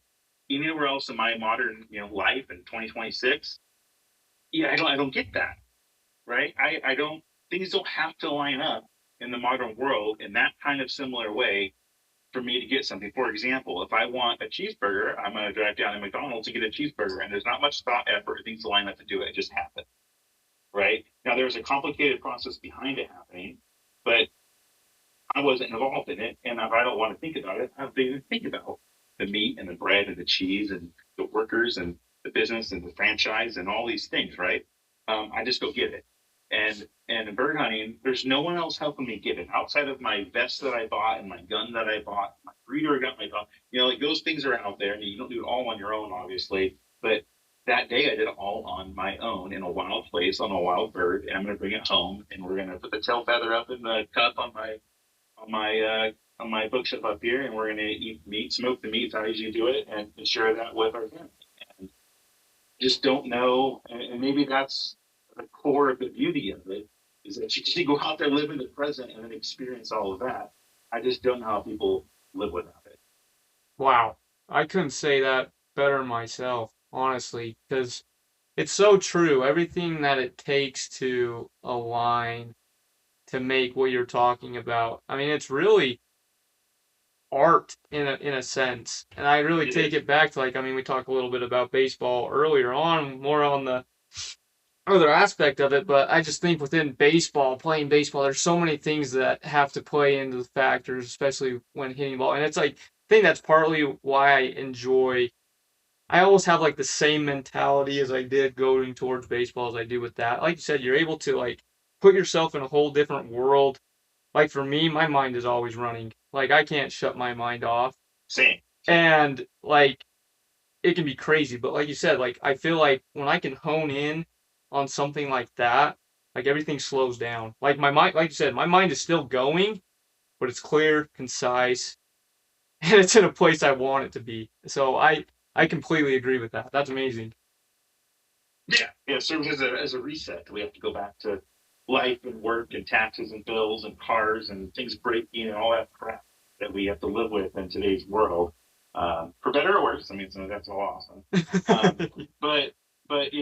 anywhere else in my modern life in 2026, yeah, I don't get that, right? I don't, things don't have to line up in the modern world in that kind of similar way for me to get something. For example, if I want a cheeseburger, I'm going to drive down to McDonald's to get a cheeseburger, and there's not much thought, effort, things to line up to do it. It just happens, right? Now, there's a complicated process behind it happening, but I wasn't involved in it, and if I don't want to think about it, I don't even think about the meat and the bread and the cheese and the workers and the business and the franchise and all these things, right? I just go get it. And in bird hunting, there's no one else helping me get it outside of my vest that I bought and my gun that I bought, my breeder got my dog. Like those things are out there, and you don't do it all on your own, obviously. But that day, I did it all on my own in a wild place on a wild bird, and I'm going to bring it home, and we're going to put the tail feather up in the cup on my bookshelf up here, and we're going to eat meat, smoke the meat, how I usually do it, and share that with our family. And just don't know, and maybe that's the core of the beauty of it, is that you can go out there, live in the present, and then experience all of that. I just don't know how people live without it. Wow. I couldn't say that better myself, honestly, because it's so true. Everything that it takes to align to make what you're talking about. I mean, it's really art in a sense. And I really take it back to, like, I mean, we talked a little bit about baseball earlier on, more on the other aspect of it, but I just think within baseball, playing baseball, there's so many things that have to play into the factors, especially when hitting ball. And it's like, I think that's partly why I always have like the same mentality as I did going towards baseball as I do with that. Like you said, you're able to like put yourself in a whole different world. Like for me, my mind is always running. Like I can't shut my mind off. Same. And like it can be crazy, but like you said, like I feel like when I can hone in on something like that, like everything slows down. Like my mind, like you said, my mind is still going, but it's clear, concise, and it's in a place I want it to be. So I completely agree with that. That's amazing. Yeah, yeah. It serves as a reset. We have to go back to life and work and taxes and bills and cars and things breaking and all that crap that we have to live with in today's world, for better or worse. I mean, so that's all awesome. But like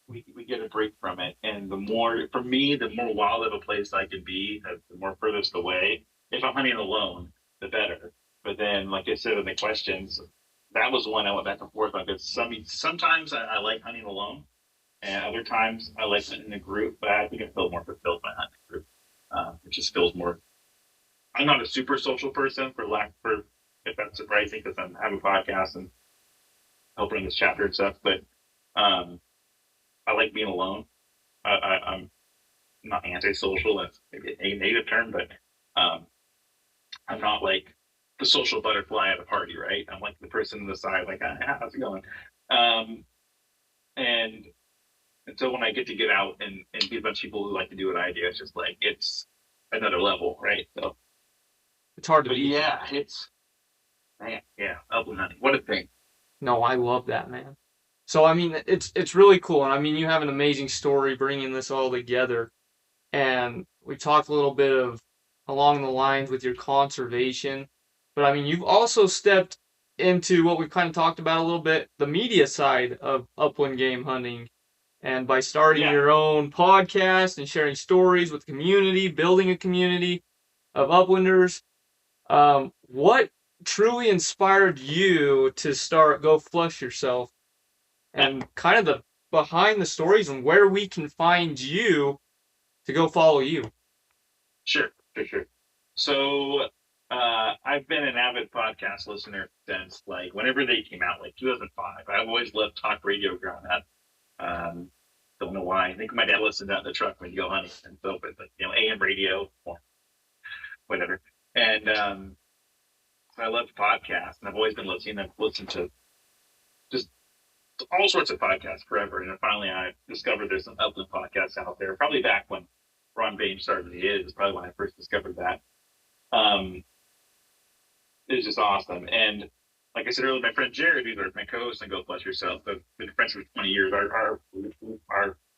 we get a break from it, and the more for me, the more wild of a place I can be, the more furthest away. If I'm hunting alone, the better. But then, like I said in the questions, that was one I went back and forth on because sometimes I like hunting alone, and other times I like hunting in a group. But I think I feel more fulfilled by hunting in a group. It just feels more. I'm not a super social person, for if that's surprising, because I'm having a podcast and helping this chapter and stuff. But I like being alone. I'm not antisocial. That's maybe a negative term, but I'm not like the social butterfly at a party, right? I'm like the person on the side, like, how's it going? Um, and and so when I get out and be a bunch of people who like to do what I do, it's just like it's another level, right? So, It's hard to but beat. yeah, it's man, yeah, upland hunting, what a thing. No, I love that, man. So I mean, it's really cool, and I mean, you have an amazing story bringing this all together. And we talked a little bit of along the lines with your conservation, but I mean, you've also stepped into what we've kind of talked about a little bit, the media side of upland game hunting. And by starting Yeah, your own podcast and sharing stories with the community, building a community of uplanders, what truly inspired you to start Go Flush Yourself, and kind of the behind the stories and where we can find you to go follow you? sure, sure, sure. So I've been an avid podcast listener since like whenever they came out, like 2005. I've always loved talk radio growing up. Um, don't know why. I think my dad listened to that in the truck when you go hunting, and so but like AM radio or whatever. And I loved podcasts, and I've always been listening. I've listened to just all sorts of podcasts forever, and then finally I discovered there's some upland podcasts out there. Probably back when Ron Bain started it is probably when I first discovered that. Um, it was just awesome, and like I said earlier, my friend Jared, who's my co-host on Go Plus Yourself, have been friends for 20 years. Our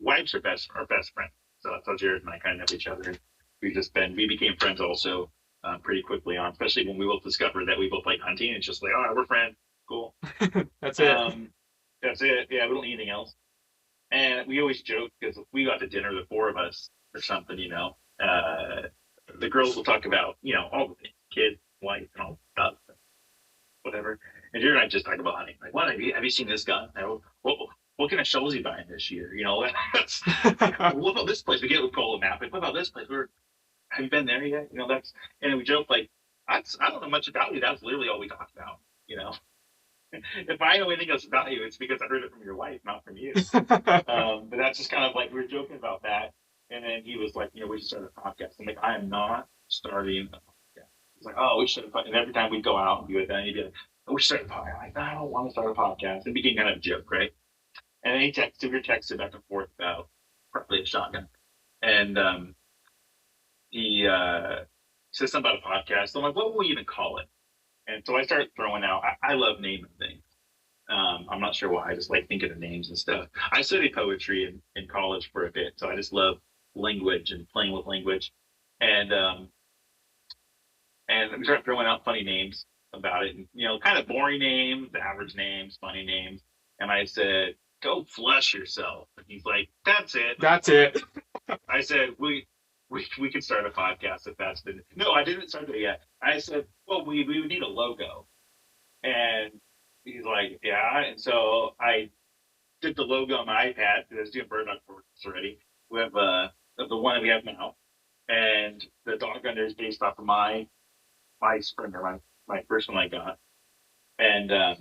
wives are best friends, so that's how Jared and I kind of know each other. And we became friends also pretty quickly on, especially when we both discovered that we both like hunting. It's just like, oh, we're friends, cool. That's it. That's it. Yeah, we don't need anything else. And we always joke because we got to dinner, the four of us or something, the girls will talk about, all the things, kids, wife, and all stuff, whatever. And Jared and I just talk about hunting. Like, what have you seen this gun? What kind of shells are you buying this year? What about this place? We get a cola map. Like, what about this place? Have you been there yet? And we joke like, I don't know much about you. That's literally all we talk about. If I know anything else about you, it's because I heard it from your wife, not from you. But that's just kind of like we were joking about that. And then he was like, we should start a podcast. I'm like, I am not starting a podcast. He's like, oh, we should. And every time we'd go out and do it, then he'd be like, oh, we should start a podcast. I'm like, no, I don't want to start a podcast. It became kind of a joke, right? And then we were texting back and forth about probably a shotgun. And he said something about a podcast. So I'm like, what will we even call it? And so I started throwing out, I love naming things. I'm not sure why. I just like thinking of names and stuff. I studied poetry in college for a bit, so I just love language and playing with language. And we started throwing out funny names about it, and kind of boring names, average names, funny names. And I said, "Go flush yourself." And he's like, "That's it." That's it. I said, we can start a podcast if that's the. No, I didn't start it yet. I said, well, we would need a logo. And he's like, yeah. And so I did the logo on my iPad because I was doing bird dog portraits already. We have the one that we have now, and the dog under is based off of my Springer, my first one I got. And I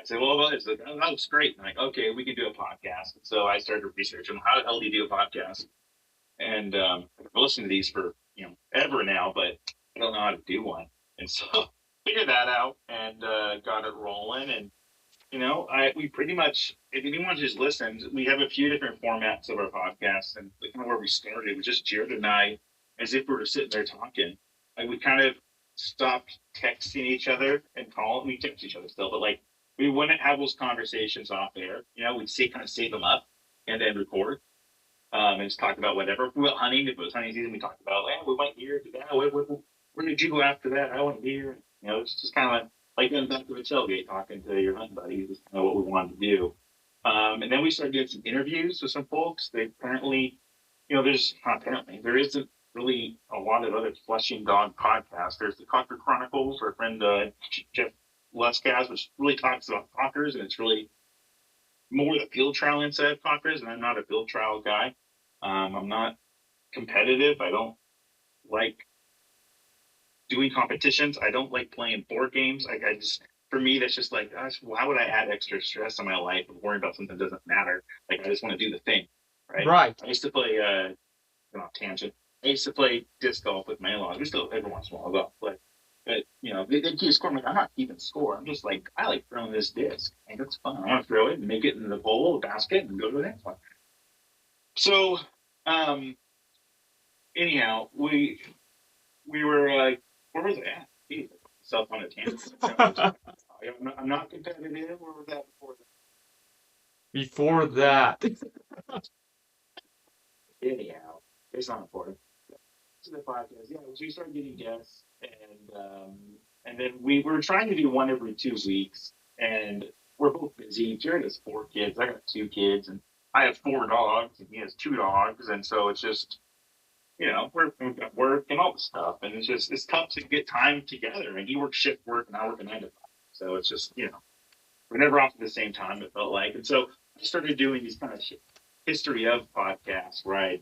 said, well, that looks great. And I'm like, okay, we can do a podcast. And so I started researching how the hell do you do a podcast? And I've been listening to these for ever now, but I don't know how to do one. And so figured that out and got it rolling. And we pretty much, if anyone just listens, we have a few different formats of our podcast, and kind of where we started was just Jared and I, as if we were sitting there talking. Like we kind of stopped texting each other and calling. We text each other still, but like we wouldn't have those conversations off air. We'd kind of save them up and then record. And just talk about whatever. If we went hunting, if it was hunting season, we talked about, we went here to that. Where did you go after that? I went here. It's just kind of like going back to a tailgate talking to your hunting buddies. Is kind of what we wanted to do. And then we started doing some interviews with some folks. They apparently, there isn't really a lot of other flushing dog podcasts. There's the Cocker Chronicles, our friend Jeff Lescas, which really talks about cockers, and it's really more the field trial inside of cockers, and I'm not a field trial guy. I'm not competitive. I don't like doing competitions. I don't like playing board games. I just, for me, that's just like, gosh, why would I add extra stress on my life and worry about something that doesn't matter? Like, I just want to do the thing, right? Right. I used to play, tangent. I used to play disc golf with my in-laws. We still, every once in a while, go play. But, they keep scoring. I'm not keeping score. I'm just like, I like throwing this disc. I think it's fun. I want to throw it and make it in the bowl, the basket, and go to the next one. So, anyhow, we were like, where was I at? Self on a tangent. I'm not competitive. Where was that before that? Before that. Anyhow, it's not important. To the podcast, yeah. So we started getting guests, and then we were trying to do one every 2 weeks, and we're both busy. Jared has 4 kids. I got 2 kids, and I have 4 dogs, and he has 2 dogs, and so it's just we've got work and all the stuff, and it's tough to get time together. And he works shift work, and I work a 9 to 5, so it's just we're never off at the same time. It felt like, and so I started doing these kind of history of podcasts where I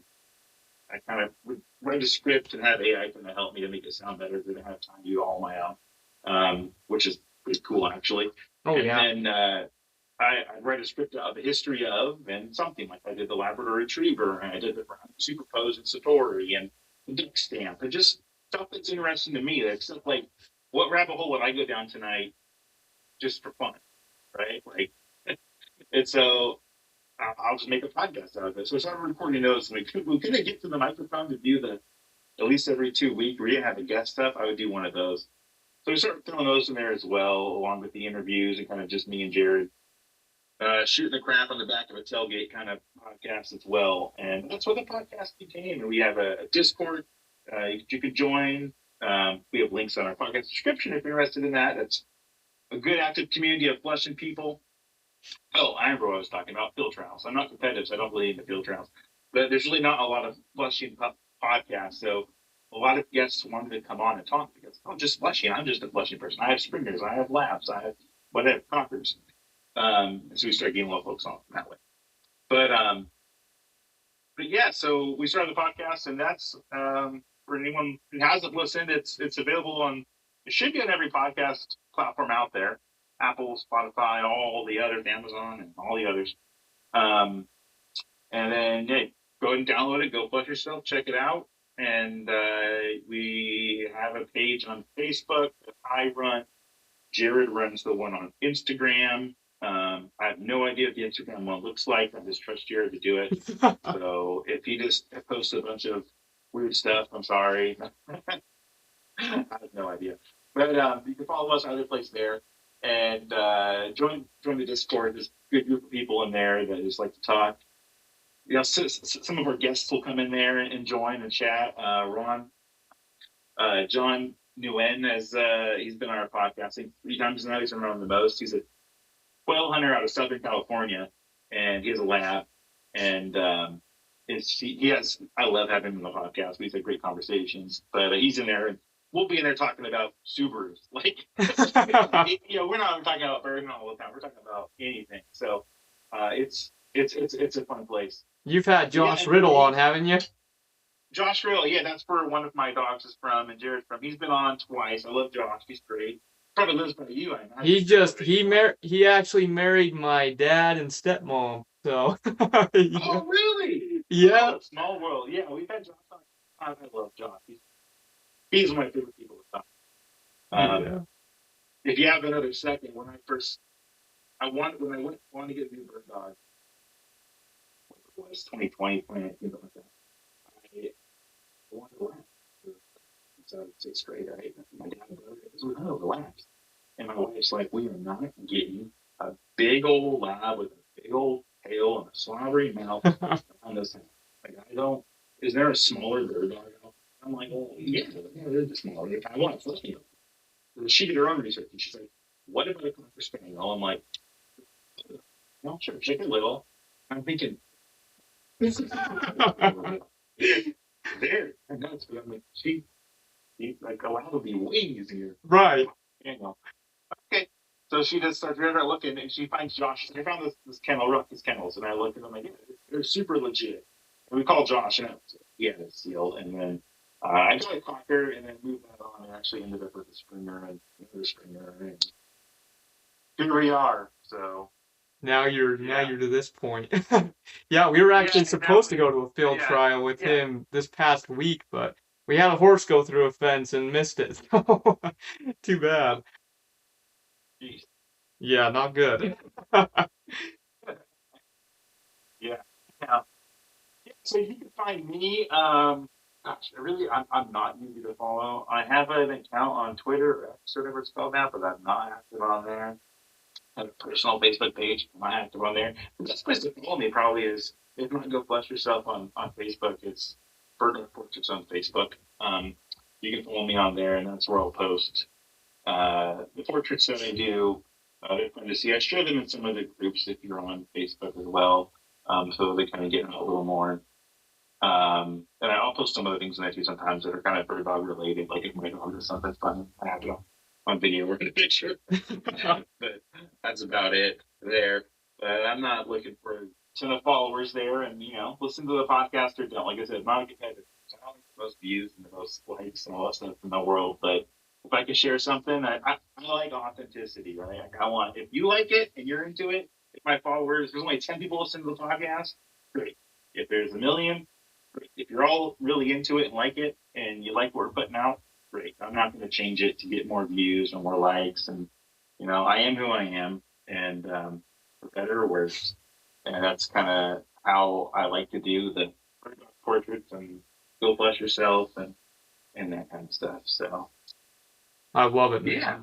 kind of would write a script and have AI kind of help me to make it sound better than I have time to do all my own, which is pretty cool actually. Oh, and yeah. then I write a script of the history of and something like I did the Labrador Retriever and I did the Brown Superposed and Satori and the Duck Stamp and just stuff that's interesting to me. That's stuff like what rabbit hole would I go down tonight just for fun, right? Like, and so I'll just make a podcast out of it. So I started recording those, and we couldn't get to the microphone to do the at least every 2 weeks. We didn't have the guest stuff. I would do one of those. So we started throwing those in there as well, along with the interviews and kind of just me and Jared shooting the crap on the back of a tailgate kind of podcast as well. And that's what the podcast became. And we have a Discord you could join. We have links on our podcast description if you're interested in that. That's a good active community of Flushing people. Oh, I remember what I was talking about, field trials. I'm not competitive, so I don't believe in the field trials. But there's really not a lot of Flushing podcasts. So a lot of guests wanted to come on and talk because, oh, just Flushing. I'm just a Flushing person. I have Springers. I have Labs. I have whatever, Cockers. So we started getting a lot of folks on that way. But yeah, so we started the podcast, and that's for anyone who hasn't listened, it's available on, it should be on every podcast platform out there. Apple, Spotify, all the others, Amazon, and all the others. And then, yeah, go ahead and download it. Go flush yourself. Check it out. And we have a page on Facebook that I run. Jared runs the one on Instagram. I have no idea what the Instagram one looks like. I just trust Jared to do it. So if he just posts a bunch of weird stuff, I'm sorry. I have no idea. But you can follow us either place there. And join the Discord. There's a good group of people in there that just like to talk. Some of our guests will come in there and join and chat. John Nguyen he's been on our podcast I think 3 times now. He's been on the most. He's a quail hunter out of Southern California, and he has a lab. And I love having him on the podcast. We've had great conversations. But he's in there, and we'll be in there talking about Subarus. Like, we're not talking about Bergen all the time. We're talking about anything. So it's a fun place. You've had Josh Riddle on, haven't you? Josh Riddle, yeah, that's where one of my dogs is from, and Jared's from. He's been on twice. I love Josh. He's great. Probably lives by you. He actually married my dad and stepmom. So. Yeah. Oh, really? Yeah. Oh, small world. Yeah, we've had Josh on. I love Josh. He's one of my favorite people to talk. Yeah. If you have another second, when I wanted to get a new bird dog, it was 2020, 2019, something like that. I wanted to laugh. So 6th grade, right? My dad and brother, we want to relax. And my wife's like, we are not getting a big old lab with a big old tail and a slobbery mouth on this thing. Like, is there a smaller bird dog out? I'm like, well, yeah, there's a smaller. I want to flush. She did her own research, and she's like, what about a Cocker Spaniel? I'm like, no, sure, shake it a little. I'm thinking, there, and that's what I'm like, she like allowed to be way easier. Right. Okay. So she just starts looking, and she finds Josh. I found this kennel, Ruckus Kennels, and I look at them like, yeah, they're super legit. And we call Josh, and he had a seal, and then I got a Cocker, and then moved that on, and actually ended up with a Springer and another Springer, and here we are. So now you're to this point. Yeah, we were actually supposed to go to a field trial with him this past week, but we had a horse go through a fence and missed it. Too bad. Jeez. Yeah, not good. Yeah. So you can find me. Gosh, I'm not easy to follow. I have an account on Twitter, or X, or whatever it's called now, but I'm not active on there. I have a personal Facebook page. I'm not active on there. The best place to follow me probably is, if you want to go flush yourself on Facebook, it's Bird Dog Portraits on Facebook. You can follow me on there, and that's where I'll post the portraits that I do. They're fun to see. I share them in some of the groups if you're on Facebook as well, so they kind of get out a little more. And I'll post some of the things in there too sometimes that are kind of bird dog related, like if my dog does something funny, I have it on video or in a picture. But that's about it there. But I'm not looking for a ton of followers there, and listen to the podcast or don't. Like I said, I'm not a competitor. I don't like the most views and the most likes and all that stuff in the world, but if I can share something, I like authenticity, right? Like I want, if you like it and you're into it, if my followers, there's only 10 people listening to the podcast, great. If there's a million, if you're all really into it and like it and you like what we're putting out, great. I'm not going to change it to get more views or more likes. And, I am who I am, and for better or worse. And that's kind of how I like to do the portraits and go bless yourself and that kind of stuff. So, I love it, man. yeah.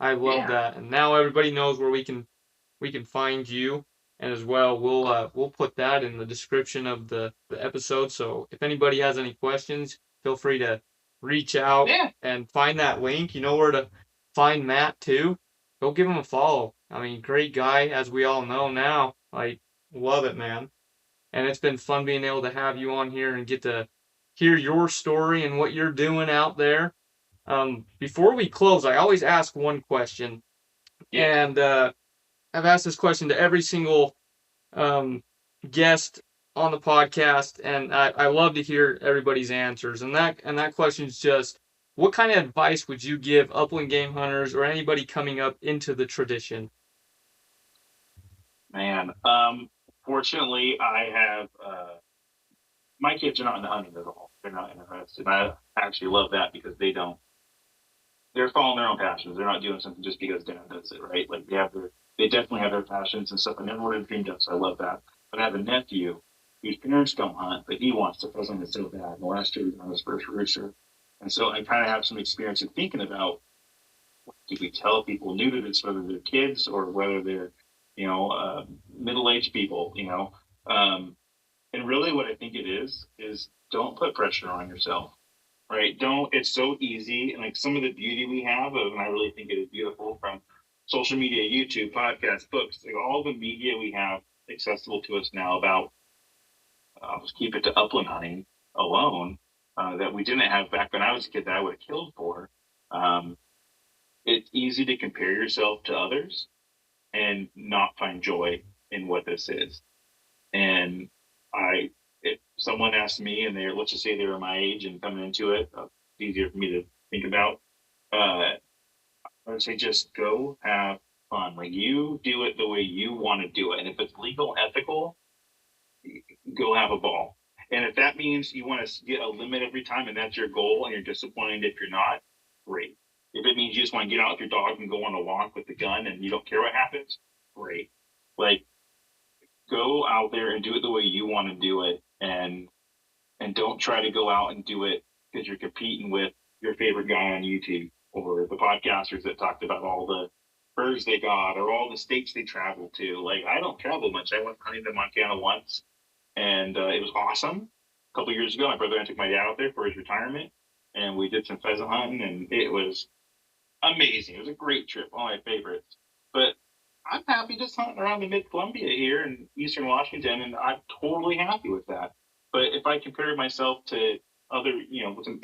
I love that. And now everybody knows where we can find you. And as well, we'll put that in the description of the episode. So if anybody has any questions, feel free to reach out and find that link. You know where to find Matt too. Go give him a follow. I mean, great guy, as we all know now. Like, love it, man. And it's been fun being able to have you on here and get to hear your story and what you're doing out there. Before we close, I always ask one question, and I've asked this question to every single guest on the podcast, and I love to hear everybody's answers. And that question is just, what kind of advice would you give upland game hunters or anybody coming up into the tradition? Man, fortunately, I have my kids are not into hunting at all. They're not interested. And I actually love that because they're following their own passions. They're not doing something just because dad does it, right? Like they definitely have their passions and stuff. I never would have dreamed of, so I love that. But I have a nephew whose parents don't hunt, but he wants to pheasant it so bad. And last year he got his first rooster. And so I kind of have some experience in thinking about, what do we tell people new to this, whether they're kids or whether they're, middle-aged people, and really what I think it is don't put pressure on yourself. Right. It's so easy. And like some of the beauty we have of, and I really think it is beautiful, from social media, YouTube, podcasts, books, like all the media we have accessible to us now about, I'll just keep it to upland hunting alone, that we didn't have back when I was a kid that I would have killed for. It's easy to compare yourself to others and not find joy in what this is. And if someone asked me and let's just say they were my age and coming into it, it's easier for me to think about. I would say just go have fun. Like, you do it the way you want to do it. And if it's legal, ethical, go have a ball. And if that means you want to get a limit every time and that's your goal and you're disappointed if you're not, great. If it means you just want to get out with your dog and go on a walk with the gun and you don't care what happens, great. Like, go out there and do it the way you want to do it, and don't try to go out and do it because you're competing with your favorite guy on YouTube or the podcasters that talked about all the birds they got or all the states they traveled to. Like, I don't travel much. I went hunting to Montana once, and it was awesome. A couple of years ago, my brother and I took my dad out there for his retirement, and we did some pheasant hunting, and it was amazing. It was a great trip, one of my favorites. But I'm happy just hunting around the mid-Columbia here in Eastern Washington, and I'm totally happy with that. But if I compare myself to other, with some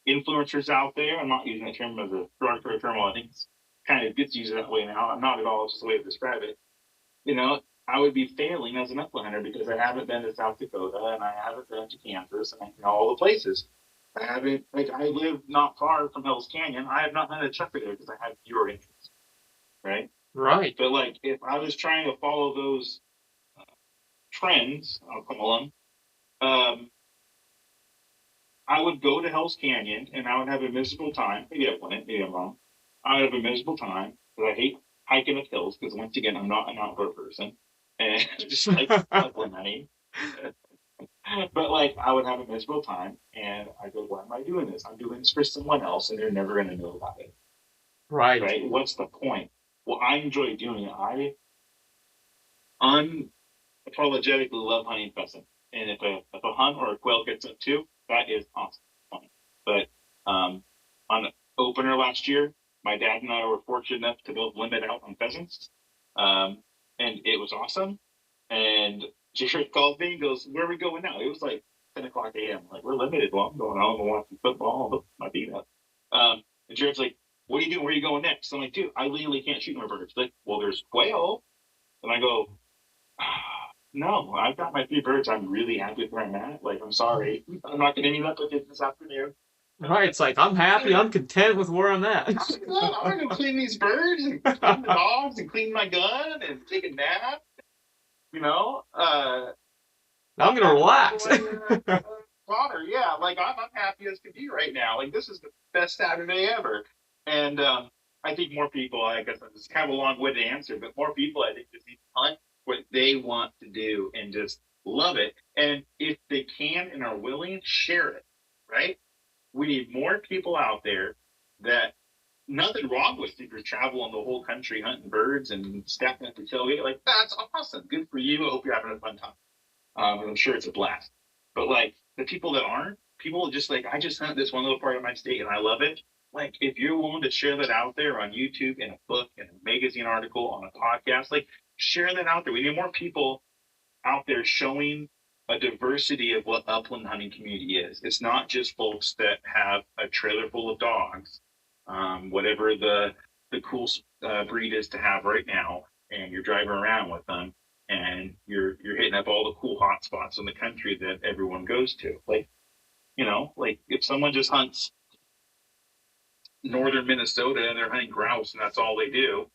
influencers out there, I'm not using that term as a derogatory term, I think it's kind of gets used that way now. I'm not at all, it's just the way to describe it. I would be failing as an upland hunter because I haven't been to South Dakota and I haven't been to Kansas and all the places. I haven't, I live not far from Hell's Canyon. I have not hunted a chucker there because I have zero interest, right? Right. But if I was trying to follow those trends, I'll call them, I would go to Hell's Canyon and I would have a miserable time. Maybe I wouldn't, maybe I'm wrong. I would have a miserable time because I hate hiking up hills because, once again, I'm not an outdoor person and just like upland hunting. But I would have a miserable time and I go, why am I doing this? I'm doing this for someone else and they're never going to know about it. Right? What's the point? Well, I enjoy doing it. I unapologetically love hunting pheasant. And if a hunt or a quail gets up too, that is awesome. But on the opener last year, my dad and I were fortunate enough to both limit out on pheasants, um, and it was awesome. And Jared called me and goes, "Where are we going now?" It was like 10 o'clock a.m. Like, we're limited. Well, I'm going home and watching football. Look my feet up. And Jared's like, "What are you doing? Where are you going next?" I'm like, "Dude, I legally can't shoot my birds." Like, "Well, there's quail." And I go, "No, I've got my 3 birds. I'm really happy with where I'm at. Like, I'm sorry. I'm not going to meet up with you this afternoon." Right, it's like I'm happy, I'm content with where I'm at. I'm going to go clean these birds and clean the dogs and clean my gun and take a nap. You know, I'm gonna relax. Father, yeah, like I'm happy as can be right now. Like, this is the best Saturday ever. And I think more people, I guess it's kind of a long-winded answer, but more people, I think, just need to hunt what they want to do and just love it. And if they can and are willing, share it, right? We need more people out there that nothing wrong with if you're traveling the whole country hunting birds and stepping at the tailgate. Like, that's awesome. Good for you. I hope you're having a fun time. And I'm sure it's a blast. But like the people that aren't, people just like, I just hunt this one little part of my state and I love it. Like, if you're willing to share that out there on YouTube, in a book, in a magazine article, on a podcast, like, share that out there. We need more people out there showing a diversity of what upland hunting community is. It's not just folks that have a trailer full of dogs, whatever the cool breed is to have right now, and you're driving around with them, and you're hitting up all the cool hot spots in the country that everyone goes to. Like, like if someone just hunts northern Minnesota and they're hunting grouse and that's all they do,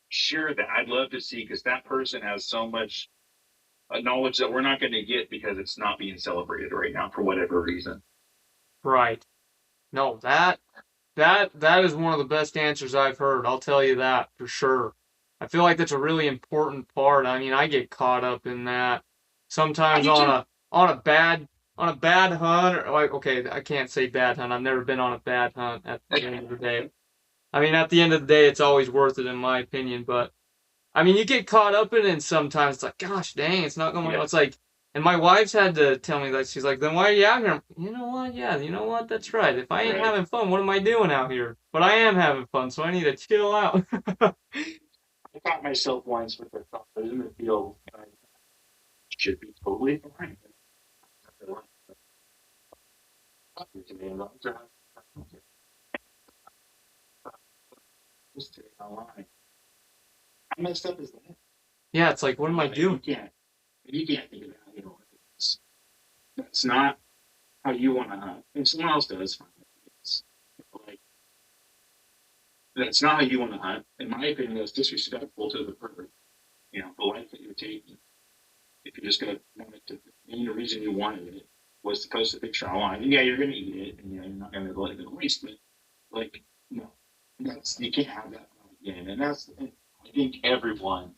share that. I'd love to see, because that person has so much knowledge that we're not going to get because it's not being celebrated right now for whatever reason. Right. No, that is one of the best answers I've heard. I'll tell you that for sure. I feel like that's a really important part. I mean, I get caught up in that sometimes on a bad hunt, or like, okay, I can't say bad hunt. I've never been on a bad hunt at the end of the day. I mean, at the end of the day, it's always worth it in my opinion, but I mean, you get caught up in it and sometimes it's like, gosh dang, it's not going well. Yeah. It's like, and my wife's had to tell me that. She's like, then why are you out here? You know what? Yeah, you know what? That's right. If I ain't Right. having fun, what am I doing out here? But I am having fun, so I need to chill out. I caught myself once with a thought in the field. I should be totally fine. How messed up is that? Yeah, it's like, what am I doing? You can't think of that. That's not how you want to hunt. If someone else does, fine. Like, that's not how you want to hunt. In my opinion, it's disrespectful to the bird. The life that you're taking. If you're just gonna want it to, the only reason you wanted it was to post a picture online. And yeah, you're gonna eat it, and you're not gonna let it go to waste. But like, no, you can't have that again. And I think anyone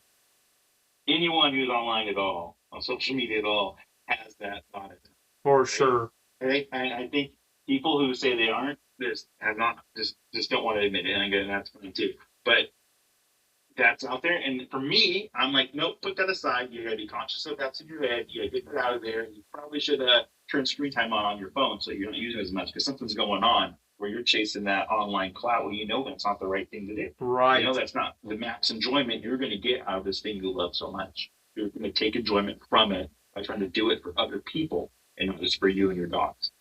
who's online at all, on social media at all, has that thought at times. For sure. I think people who say they aren't just have not just don't want to admit it, and that's fine too. But that's out there, and for me, I'm like, nope, put that aside. You gotta be conscious of that's in your head. You gotta get that out of there. You probably should turn screen time on your phone so you're not using it as much, because something's going on where you're chasing that online clout. Well, that's not the right thing to do. Right. That's not the max enjoyment you're going to get out of this thing you love so much. You're going to take enjoyment from it by trying to do it for other people and not just for you and your dogs.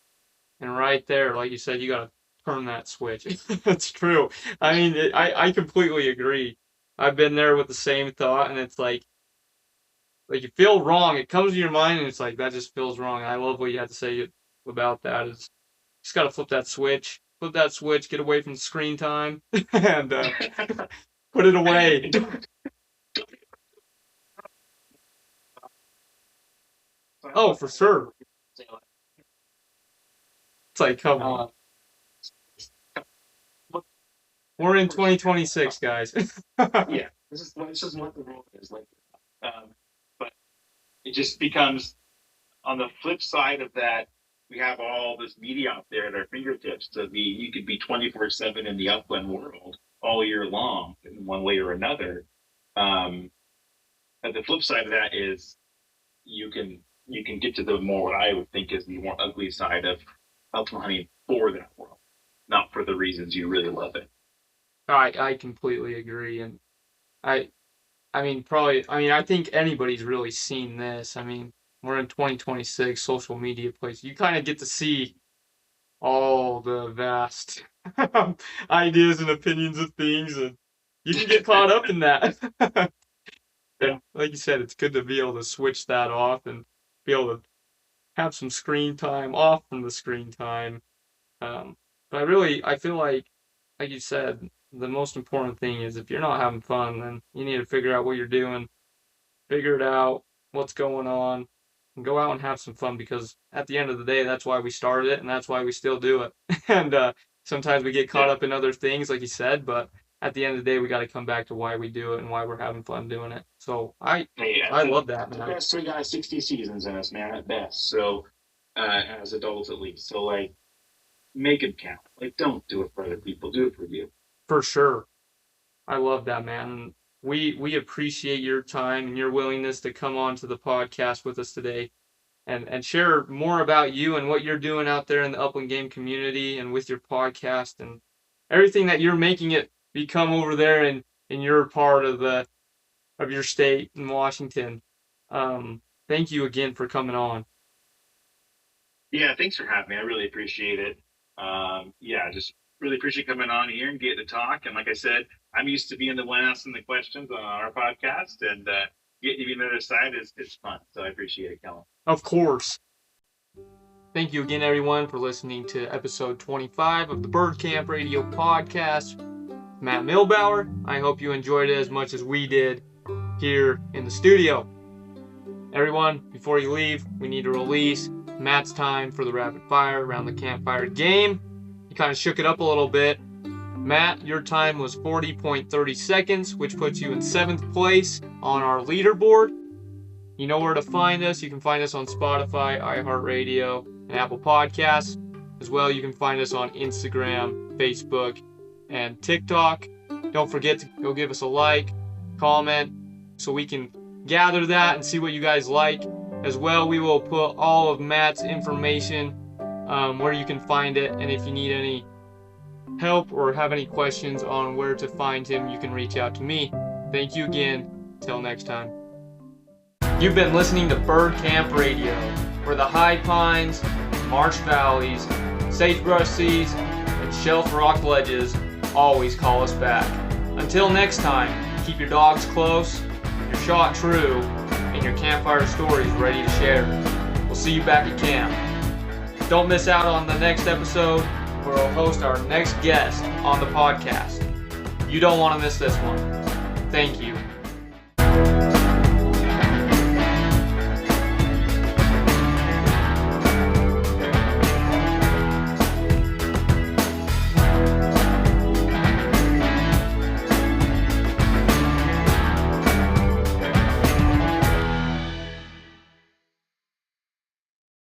And right there, like you said, you gotta turn that switch. That's true. I mean, I completely agree. I've been there with the same thought, and it's like you feel wrong. It comes to your mind, and it's like that just feels wrong. And I love what you had to say about that. Is just gotta flip that switch. Flip that switch. Get away from screen time, and put it away. Oh, for sure. It's like, come on. We're in 2026, guys. Yeah, this is what the world is like. But it just becomes, on the flip side of that, we have all this media out there at our fingertips you could be 24/7 in the upland world all year long in one way or another. But the flip side of that is you can get to the more, what I would think is the more ugly side of upland hunting for that world, not for the reasons you really love it. I completely agree, and I I think anybody's really seen this. I mean, we're in 2026, social media place. You kind of get to see all the vast ideas and opinions of things, and you can get caught up in that. Yeah. And like you said, it's good to be able to switch that off and be able to have some screen time off from the screen time. Um, but I feel like you said, the most important thing is if you're not having fun, then you need to figure out what you're doing, figure it out, what's going on, and go out and have some fun because at the end of the day, that's why we started it and that's why we still do it. And sometimes we get caught Yeah. up in other things, like you said, but at the end of the day, we got to come back to why we do it and why we're having fun doing it. So Hey, I at love that, the man. best, we got 60 seasons in us, man, at best. So, as adults at least. So, like, make it count. Like, don't do it for other people. Do it for you. For sure. I love that, man. We appreciate your time and your willingness to come on to the podcast with us today and share more about you and what you're doing out there in the upland game community and with your podcast and everything that you're making it become over there in your part of your state in Washington. Thank you again for coming on. Yeah, thanks for having me. I really appreciate it. Yeah, just really appreciate coming on here and getting to talk. And like I said, I'm used to being the one asking the questions on our podcast, and getting to be on the other side is fun. So I appreciate it, Kellen. Of course. Thank you again, everyone, for listening to episode 25 of the Bird Camp Radio podcast. Matt Millbauer. I hope you enjoyed it as much as we did here in the studio. Everyone, before you leave, we need to release Matt's time for the rapid fire around the campfire game. He kind of shook it up a little bit. Matt, your time was 40.30 seconds, which puts you in 7th place on our leaderboard. You know where to find us. You can find us on Spotify, iHeartRadio, and Apple Podcasts. As well, you can find us on Instagram, Facebook, and TikTok. Don't forget to go give us a like, comment, so we can gather that and see what you guys like. As well, we will put all of Matt's information where you can find it, and if you need any help or have any questions on where to find him, you can reach out to me. Thank you again. Till next time. You've been listening to Bird Camp Radio, where the high pines, marsh valleys, sagebrush seas, and shelf rock ledges always call us back. Until next time, keep your dogs close, your shot true, and your campfire stories ready to share. We'll see you back at camp. Don't miss out on the next episode where we'll host our next guest on the podcast. You don't want to miss this one. Thank you.